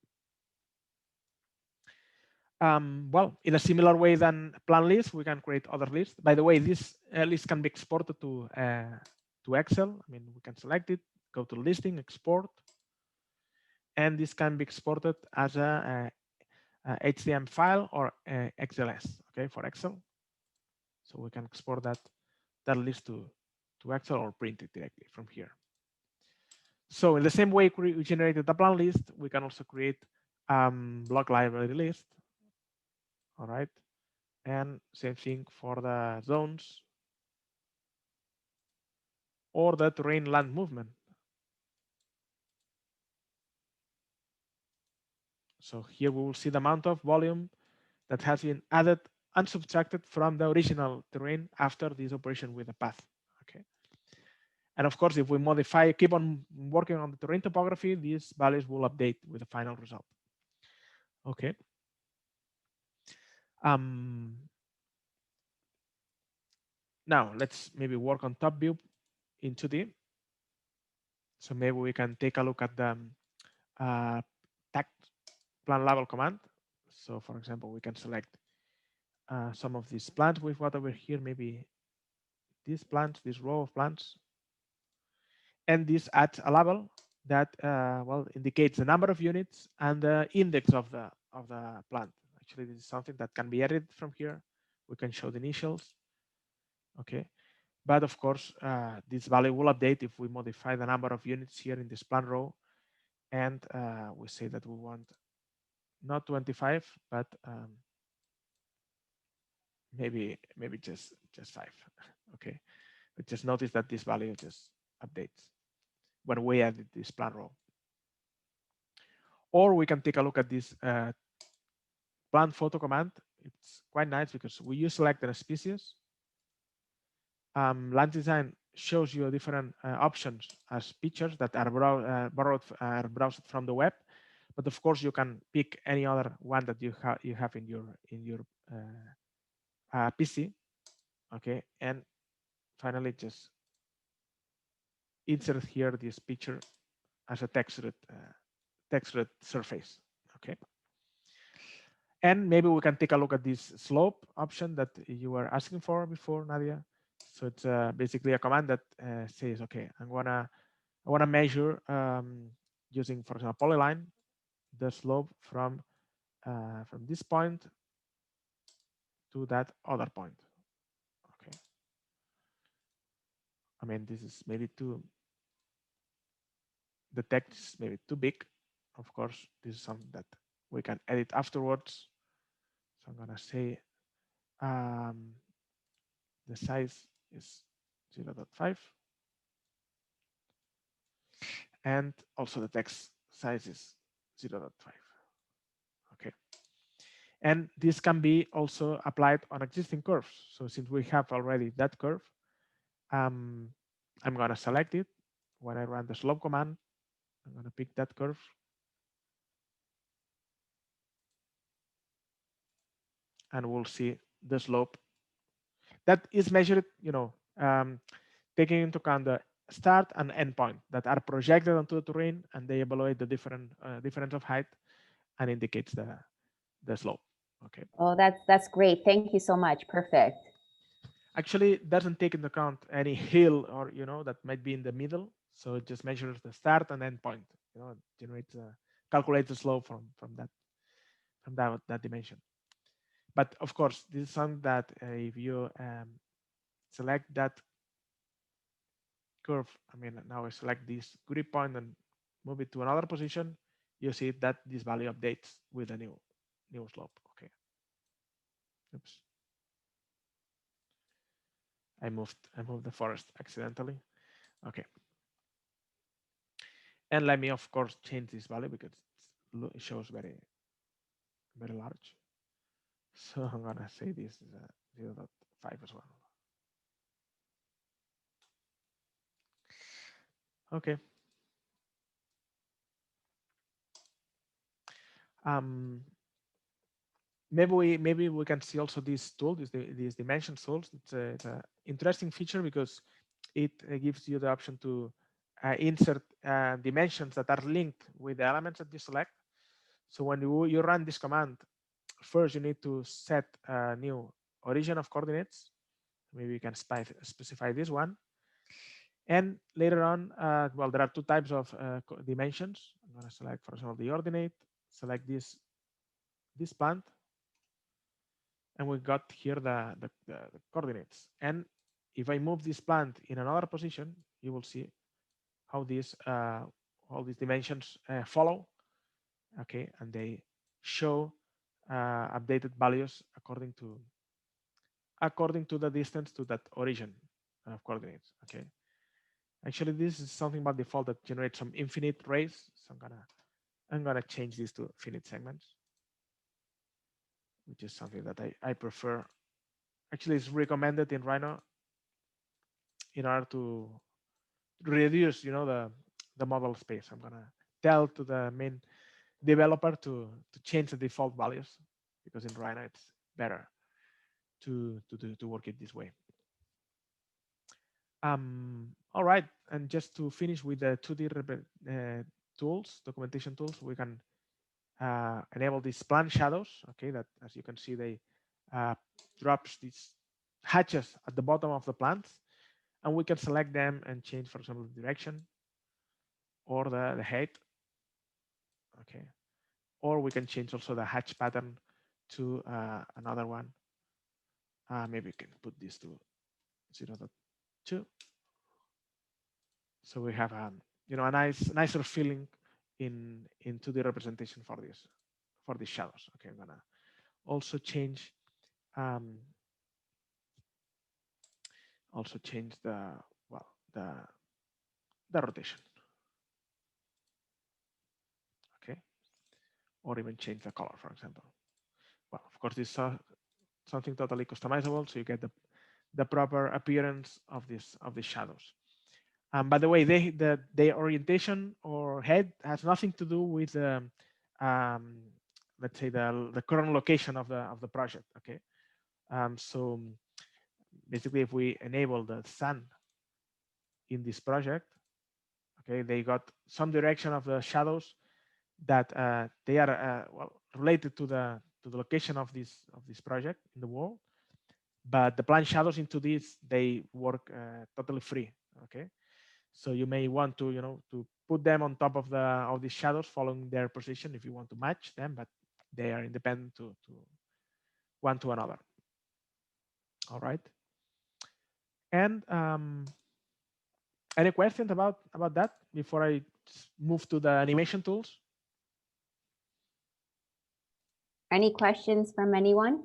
Well, in a similar way than plant list, we can create other lists. By the way, this list can be exported to Excel. I mean, we can select it, go to listing, export, and this can be exported as a HTML file or XLS. Okay, for Excel. So we can export that list to Excel or print it directly from here. So in the same way we generated the plant list, we can also create block library list. All right, and same thing for the zones or the terrain land movement. So here we will see the amount of volume that has been added and subtracted from the original terrain after this operation with the path. Okay. And of course, if we modify, keep on working on the terrain topography, these values will update with the final result. Okay. Now let's maybe work on top view in 2D. So maybe we can take a look at the tag plant level command. So for example, we can select some of these plants we've got over here, maybe these plants, this row of plants. And this adds a label that well indicates the number of units and the index of the plant. Actually, this is something that can be edited from here. We can show the initials. Okay, but of course, this value will update if we modify the number of units here in this plant row, and we say that we want not 25, but maybe just 5. Okay, but just notice that this value just updates when we edit this plant row. Or we can take a look at this plant photo command. It's quite nice because we use select a species. Land design shows you different options as pictures that are browsed from the web, but of course you can pick any other one that you have in your PC. Okay, and finally just insert here this picture as a textured surface. Okay. And maybe we can take a look at this slope option that you were asking for before, Nadia. So it's basically a command that says, okay, I wanna measure using, for example, polyline, the slope from this point to that other point. Okay. I mean, this is maybe the text is maybe too big. Of course, this is something that we can edit afterwards. So I'm gonna say the size is 0.5, and also the text size is 0.5. Okay, And this can be also applied on existing curves. So since we have already that curve, I'm going to select it. When I run the slope command, I'm going to pick that curve. And we'll see the slope that is measured, taking into account the start and end point that are projected onto the terrain, and they evaluate the difference of height and indicates the slope. Okay. Oh, that's great. Thank you so much. Perfect. Actually, it doesn't take into account any hill or that might be in the middle. So it just measures the start and end point. It generates calculates the slope from that dimension. But of course, this is something that if you select that curve, now I select this grip point and move it to another position, you see that this value updates with a new slope. Okay. Oops. I moved the forest accidentally. Okay. And let me, of course, change this value because it shows very, very large. So I'm gonna say this is a 0.5 as well. Okay. Maybe we can see also this tool, these dimension tools. It's a interesting feature because it gives you the option to insert dimensions that are linked with the elements that you select. So when you run this command, first you need to set a new origin of coordinates. Maybe you can specify this one. And later on, well, there are two types of dimensions. I'm going to select, for example, the ordinate, select this plant, and we got here the coordinates. And if I move this plant in another position, you will see how these all these dimensions follow. Okay, and they show updated values according to the distance to that origin of coordinates. Okay, actually this is something by default that generates some infinite rays. So I'm gonna change this to finite segments, which is something that I prefer. Actually, it's recommended in Rhino in order to reduce, the model space. I'm gonna tell to the main developer to change the default values because in Rhino it's better to work it this way. All right, and just to finish with the 2D tools, documentation tools, we can enable these plant shadows. Okay, that as you can see, they drops these hatches at the bottom of the plants, and we can select them and change, for example, the direction or the height. Okay, or we can change also the hatch pattern to another one. Maybe we can put this to 0.2. So we have a nicer feeling in 2D representation for these shadows. Okay, I'm gonna also change the rotation. Okay, or even change the color, for example. Well, of course, this is something totally customizable, so you get the proper appearance of these shadows. By the way, the orientation or head has nothing to do with let's say the current location of the project. Okay, so basically, if we enable the sun in this project, okay, they got some direction of the shadows that they are well related to the location of this project in the world, but the plant shadows into this they work totally free. Okay, so you may want to to put them on top of these shadows following their position if you want to match them, but they are independent to one to another. All right, and any questions about that before I move to the animation tools? Any questions from anyone?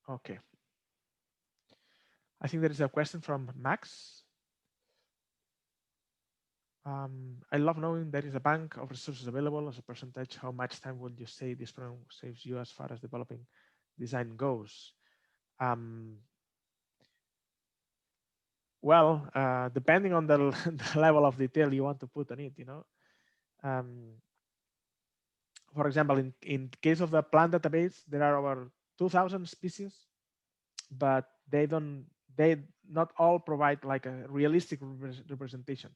Okay. I think there is a question from Max. I love knowing there is a bank of resources available as a percentage. How much time would you say this program saves you as far as developing design goes? Well, depending on the, the level of detail you want to put on it, you know. For example, in case of the plant database, there are over 2,000 species, but they not all provide like a realistic representation.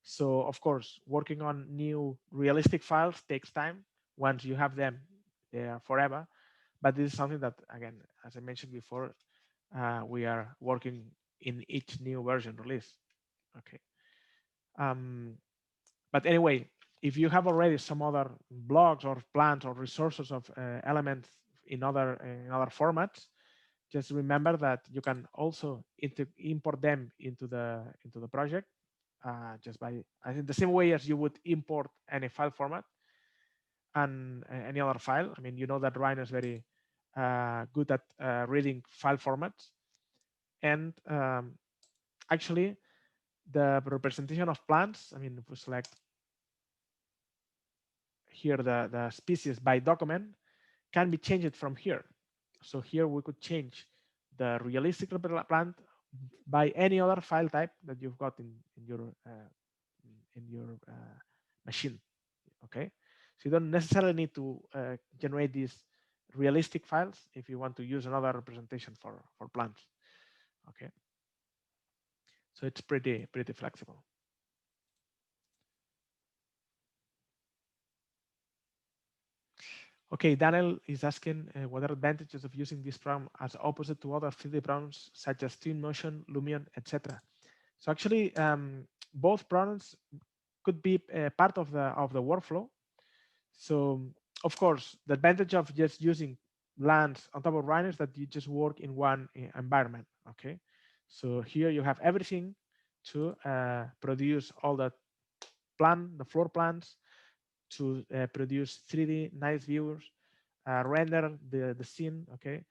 So of course, working on new realistic files takes time. Once you have them, they are forever. But this is something that, again, as I mentioned before, we are working in each new version release. Okay. But anyway, if you have already some other blogs or plans or resources of elements in other formats, just remember that you can also import them into the project just by, I think, the same way as you would import any file format and any other file. I mean, you know that Rhino is very good at reading file formats, and actually the representation of plants, I mean, if we select here the species by document, can be changed from here. So here we could change the realistic plant by any other file type that you've got in your machine. Okay, so you don't necessarily need to generate these realistic files if you want to use another representation for plants. Okay, so it's pretty flexible. Okay, Daniel is asking what are advantages of using this program as opposite to other 3D programs such as Twinmotion, Lumion, etc. So actually, both programs could be part of the workflow. So of course, the advantage of just using lands on top of Rhino is that you just work in one environment. Okay, so here you have everything to produce all the floor plans, to produce 3D nice views, render the scene. Okay,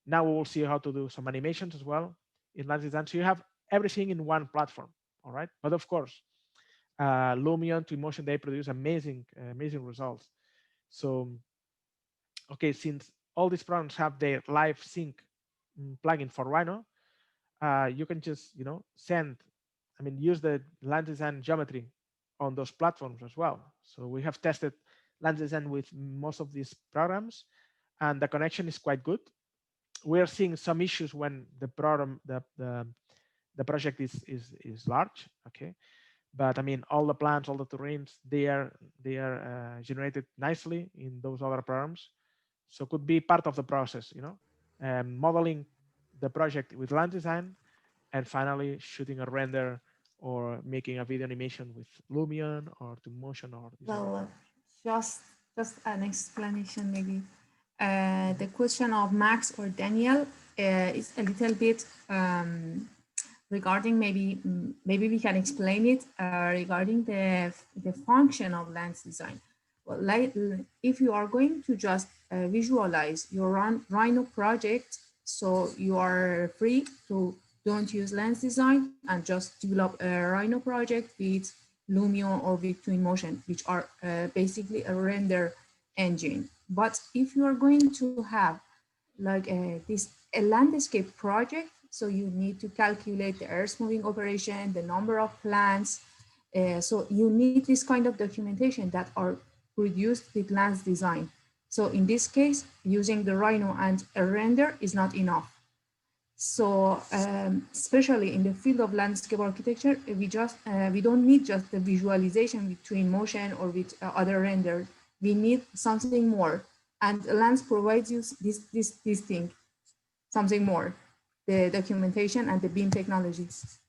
now we will see how to do some animations as well in land design. So you have everything in one platform. All right, but of course, Lumion, Twinmotion, they produce amazing results. So, okay, since all these programs have their live sync plugin for Rhino, you can just use the land design geometry on those platforms as well. So we have tested land design with most of these programs, and the connection is quite good. We are seeing some issues when the project is large. Okay, but I mean, all the plans, all the terrains, they are generated nicely in those other programs. So could be part of the process, modeling the project with land design, and finally shooting a render or making a video animation with Lumion or Twinmotion or well, just an explanation maybe. The question of Max or Daniel is a little bit regarding maybe we can explain it regarding the function of lens design. Well, like if you are going to just visualize your Rhino project, so you are free to don't use lens design and just develop a Rhino project with Lumion or with Twinmotion, which are basically a render engine. But if you are going to have like a landscape project, so you need to calculate the earth moving operation, the number of plants. So you need this kind of documentation that are produced with lens design. So in this case, using the Rhino and a render is not enough. So especially in the field of landscape architecture, we don't need just the visualization with Twinmotion or with other renders. We need something more, and Lens provides you this thing, something more, the documentation and the BIM technologies.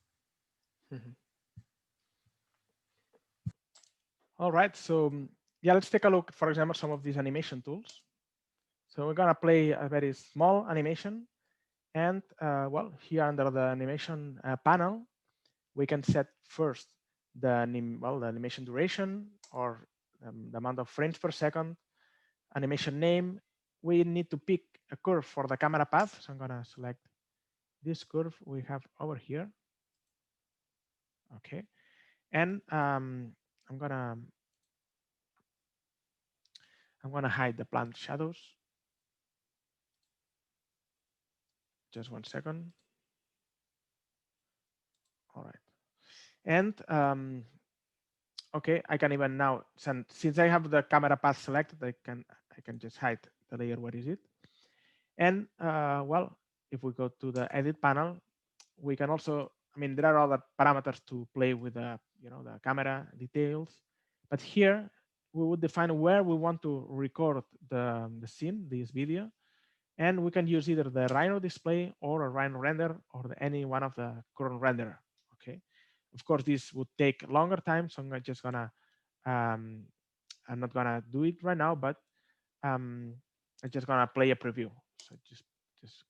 All right, so yeah, let's take a look, for example, some of these animation tools. So we're gonna play a very small animation, and well, here under the animation panel, we can set first the animation duration, or the amount of frames per second, animation name. We need to pick a curve for the camera path. So I'm gonna select this curve we have over here. Okay, And I'm gonna hide the plant shadows. Just 1 second. All right. And okay, I can even now, since I have the camera path selected, I can just hide the layer. What is it? And well, if we go to the edit panel, we can also, I mean, there are other parameters to play with the, the camera details, but here we would define where we want to record the scene, this video, and we can use either the Rhino display or a Rhino render or any one of the current renderer. Okay, of course this would take longer time, so I'm just gonna I'm not gonna do it right now, but I'm just gonna play a preview. So just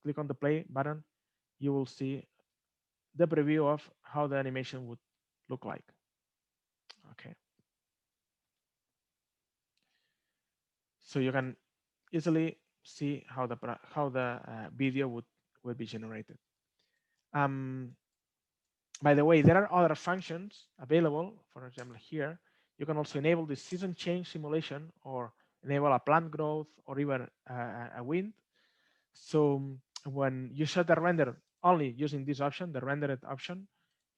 click on the play button. You will see the preview of how the animation would look like. Okay. So you can easily see how the video would be generated. By the way, there are other functions available. For example, here you can also enable the season change simulation or enable a plant growth or even a wind. So when you set the render only using this option, the rendered option,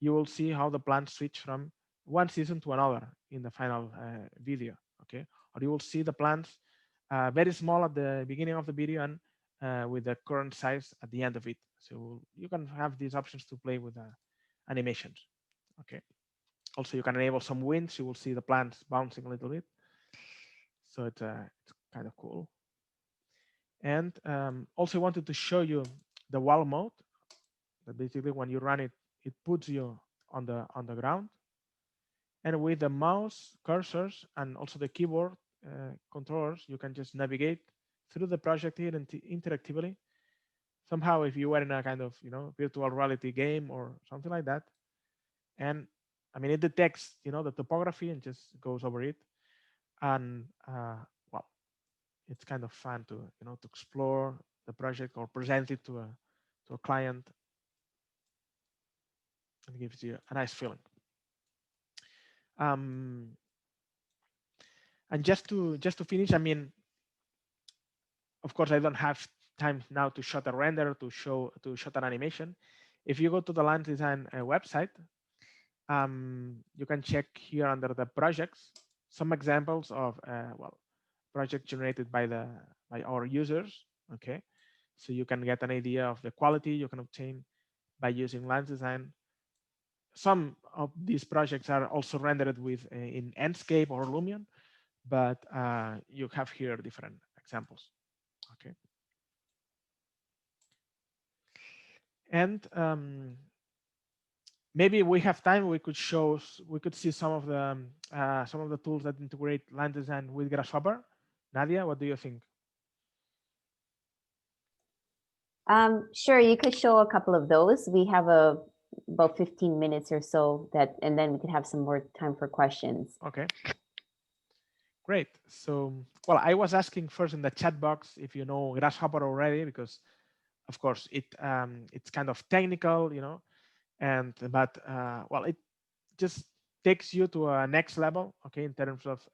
you will see how the plants switch from one season to another in the final video. Okay, or you will see the plants very small at the beginning of the video and with the current size at the end of it. So you can have these options to play with the animations. Okay. Also, you can enable some winds. You will see the plants bouncing a little bit. So it's kind of cool. And also wanted to show you the wall mode. That basically, when you run it, it puts you on the ground. And with the mouse cursors and also the keyboard controllers, you can just navigate through the project here interactively. Somehow, if you were in a kind of virtual reality game or something like that, and I mean it detects the topography and just goes over it, and well, it's kind of fun to to explore the project or present it to a client. It gives you a nice feeling. And just to finish, I mean, of course, I don't have time now to shot a render to shot an animation. If you go to the Land Design website, you can check here under the projects some examples of well, projects generated by our users. Okay, so you can get an idea of the quality you can obtain by using Land Design. Some of these projects are also rendered with in Enscape or Lumion, but you have here different examples. Okay. And maybe we have time. We could see some of the tools that integrate Land Design with Grasshopper. Nadia, what do you think? Sure, you could show a couple of those. We have about 15 minutes or so and then we could have some more time for questions. Okay. Great. So, well, I was asking first in the chat box if you know Grasshopper already, because of course it's kind of technical, but well, it just takes you to a next level, okay, in terms of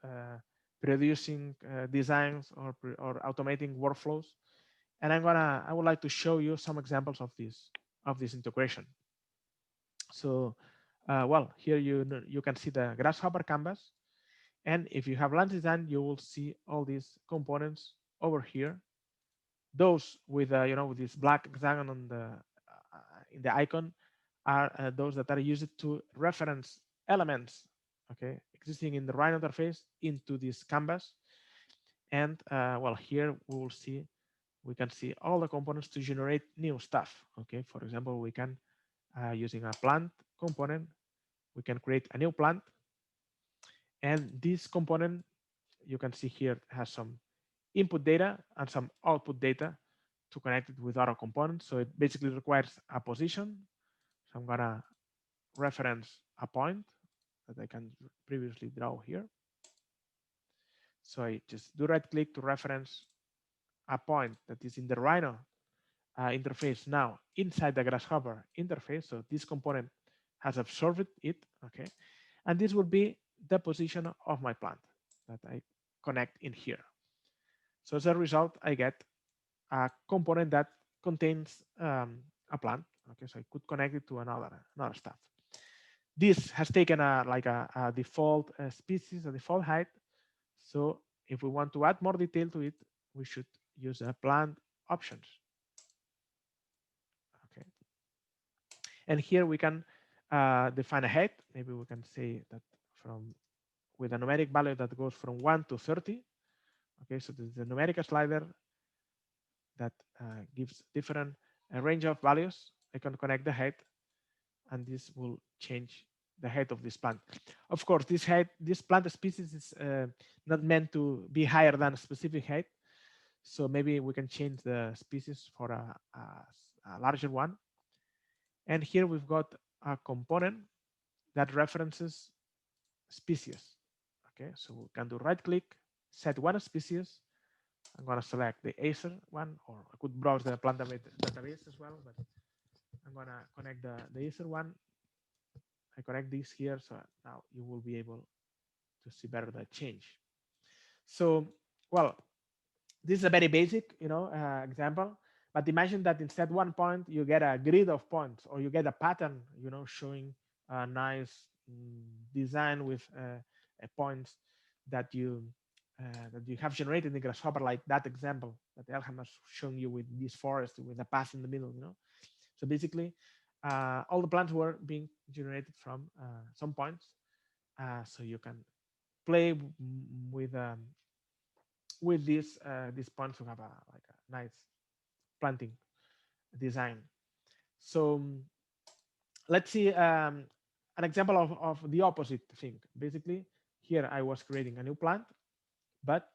producing designs or automating workflows. And I would like to show you some examples of this integration. So, well, here you can see the Grasshopper canvas, and if you have Land Design, you will see all these components over here. Those with with this black hexagon on in the icon are those that are used to reference elements, okay, existing in the Rhino interface into this canvas. And well, here we can see all the components to generate new stuff. Okay, for example, we can using a plant component, we can create a new plant, and this component you can see here has some input data and some output data to connect it with other components. So it basically requires a position. So I'm gonna reference a point that I can previously draw here. So I just do right click to reference a point that is in the Rhino interface now inside the Grasshopper interface. So this component has absorbed it, okay? And this would be the position of my plant that I connect in here. So as a result, I get a component that contains a plant. Okay, so I could connect it to another stuff. This has taken a default species, a default height. So if we want to add more detail to it, we should use the plant options. Okay, and here we can define a height. Maybe we can say that from with a numeric value that goes from 1 to 30. Okay, so this is the numeric slider that gives different range of values. I can connect the height, and this will change the height of this plant. Of course, this plant species is not meant to be higher than a specific height. So maybe we can change the species for a larger one. And here we've got a component that references species. Okay, so we can do right click, set one species. I'm going to select the Acer one, or I could browse the plant database as well, but I'm going to connect the Acer one. I connect this here, so now you will be able to see better the change. So, well, this is a very basic, example, but imagine that instead one point, you get a grid of points, or you get a pattern, showing a nice design with points that you have generated in Grasshopper, like that example that Elham has shown you with this forest with a path in the middle. So basically, all the plants were being generated from some points, so you can play with these points to have a nice planting design. So let's see an example of the opposite thing. Basically, here I was creating a new plant, but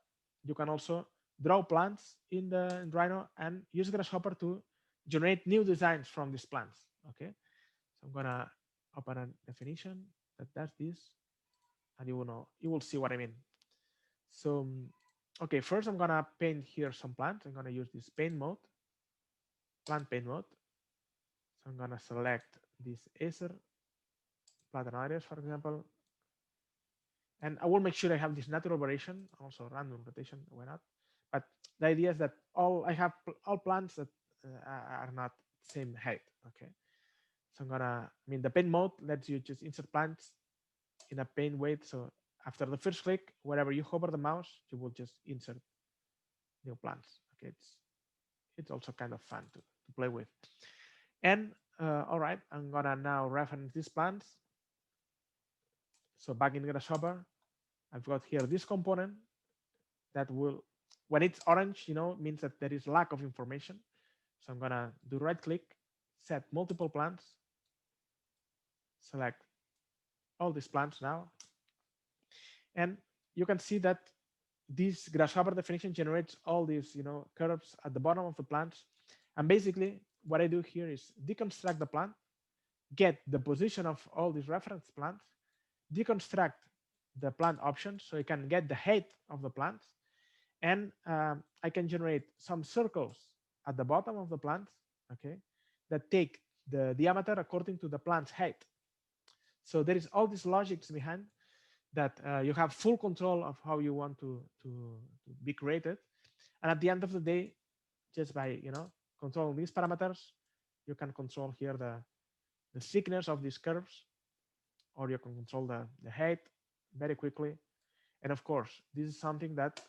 you can also draw plants in Rhino and use Grasshopper to generate new designs from these plants. Okay, so I'm gonna open a definition that does this, and you will see what I mean. So okay, first I'm gonna paint here some plants. I'm gonna use this paint mode, plant paint mode. So I'm gonna select this Acer plant areas, for example, and I will make sure I have this natural variation, also random rotation, why not? But the idea is that I have all plants that are not same height. Okay, so the paint mode lets you just insert plants in a paint weight. So after the first click, wherever you hover the mouse, you will just insert new plants. Okay, it's also kind of fun to play with. And all right, I'm gonna now reference these plants. So back in Grasshopper, I've got here this component that will, when it's orange, means that there is lack of information. So I'm gonna do right click, set multiple plants, select all these plants now. And you can see that this Grasshopper definition generates all these, curves at the bottom of the plants. And basically what I do here is deconstruct the plant, get the position of all these reference plants, deconstruct the plant options so I can get the height of the plants, and I can generate some circles at the bottom of the plants, okay, that take the diameter according to the plant's height. So there is all these logics behind that you have full control of how you want to be created. And at the end of the day, just by controlling these parameters, you can control here the thickness of these curves, or you can control the height very quickly. And of course, this is something that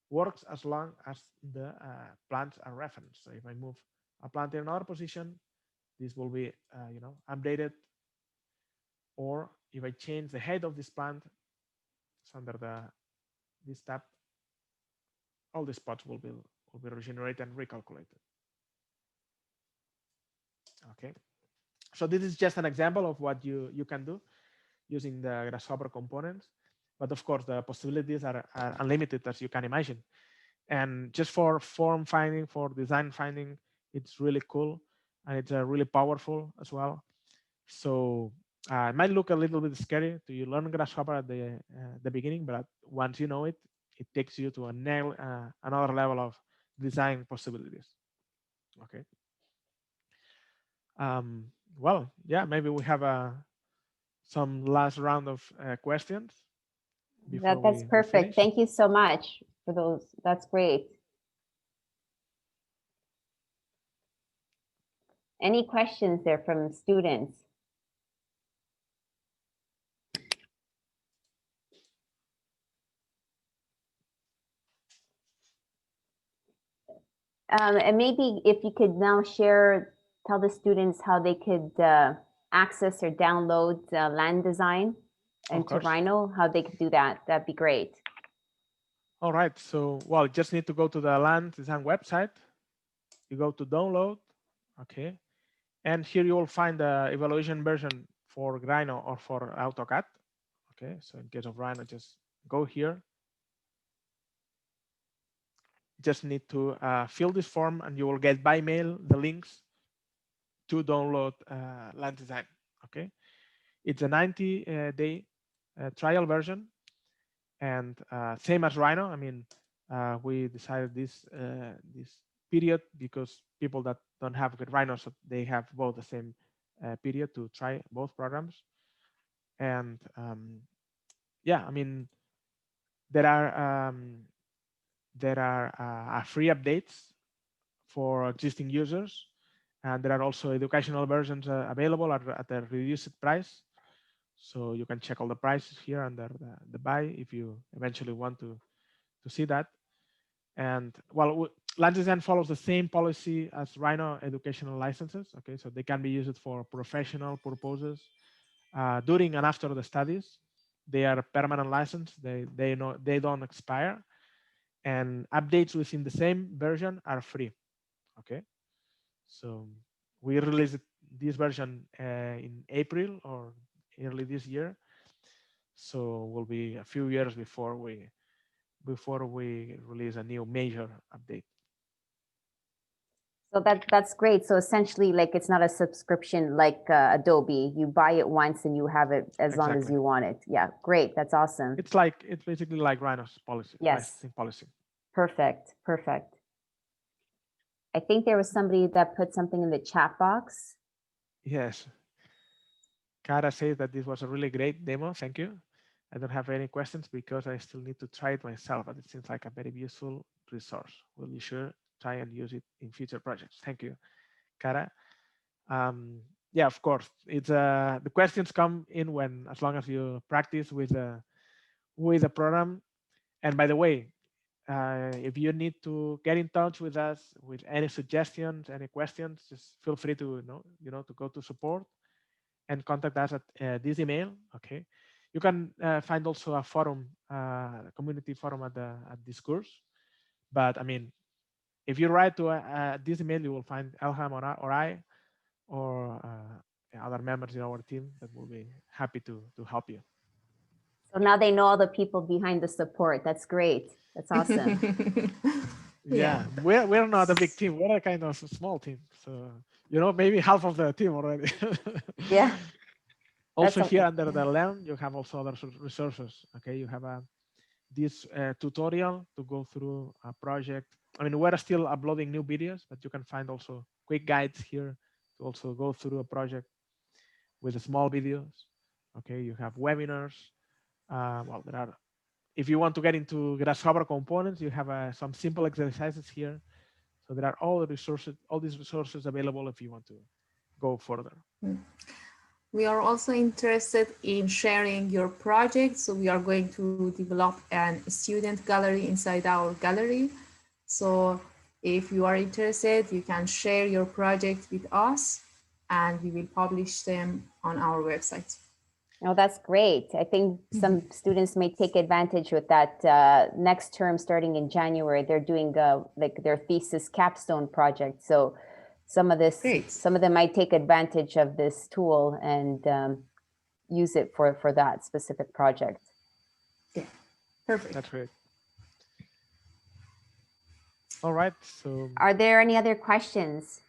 works as long as the plants are referenced. So if I move a plant in another position, this will be updated. Or if I change the height of this plant, it's under this tab, all the spots will be regenerated and recalculated. Okay, so this is just an example of what you can do using the Grasshopper components, but of course the possibilities are unlimited, as you can imagine. And just for form finding, for design finding, it's really cool, and it's really powerful as well. So it might look a little bit scary to you learn Grasshopper at the beginning, but once you know it, it takes you to another level of design possibilities. Okay. Well, yeah, maybe we have some last round of questions before That's we perfect. finish. Thank you so much for those. That's great. Any questions there from students? And maybe if you could now share, tell the students how they could access or download land design into Rhino, how they could do that. That'd be great. All right. So, well, you just need to go to the land design website. You go to download. Okay. And here you will find the evaluation version for Rhino or for AutoCAD. Okay. So in case of Rhino, just go here. Just need to fill this form and you will get by mail the links to download land design. Okay. It's a 90-day trial version and same as Rhino. I mean, we decided this period because people that don't have good Rhino, so they have both the same period to try both programs. And yeah, I mean, there are free updates for existing users, and there are also educational versions available at a reduced price. So you can check all the prices here under the buy if you eventually want to see that. And well, land design follows the same policy as Rhino educational licenses. Okay, so they can be used for professional purposes during and after the studies. They are permanent license. They don't expire, and updates within the same version are free. Okay, so we released this version in April or early this year. So will be a few years before we release a new major update. So that's great. So essentially, like, it's not a subscription like Adobe. You buy it once and you have it as long as you want it. Yeah, great. That's awesome. It's basically like Rhino's policy, licensing policy. Perfect. Perfect. I think there was somebody that put something in the chat box. Yes. Cara says that this was a really great demo. Thank you. I don't have any questions because I still need to try it myself, but it seems like a very useful resource. Will you sure try and use it in future projects? Thank you, Cara. Yeah, of course. It's the questions come in when, as long as you practice with the program. And by the way, if you need to get in touch with us with any suggestions, any questions, just feel free to to go to support and contact us at this email. Okay, you can find also a forum, community forum at this course. But I mean, if you write to this email, you will find Elham or I or other members in our team that will be happy to help you. So now they know all the people behind the support. That's great. That's awesome. Yeah, we're not a big team. We're a kind of a small team. So, maybe half of the team already. Yeah. Also here under the Learn, you have also other resources. Okay, you have this tutorial to go through a project. I mean, we're still uploading new videos, but you can find also quick guides here to also go through a project with small videos. Okay, you have webinars. Well, there are. If you want to get into Grasshopper Components, you have some simple exercises here. So there are all these resources available if you want to go further. We are also interested in sharing your project. So we are going to develop a student gallery inside our gallery. So if you are interested, you can share your project with us and we will publish them on our website. Oh, that's great. I think some students may take advantage with that. Next term, starting in January, they're doing like their thesis capstone project. So some of them might take advantage of this tool and use it for that specific project. Yeah, perfect. That's great. All right. So, are there any other questions?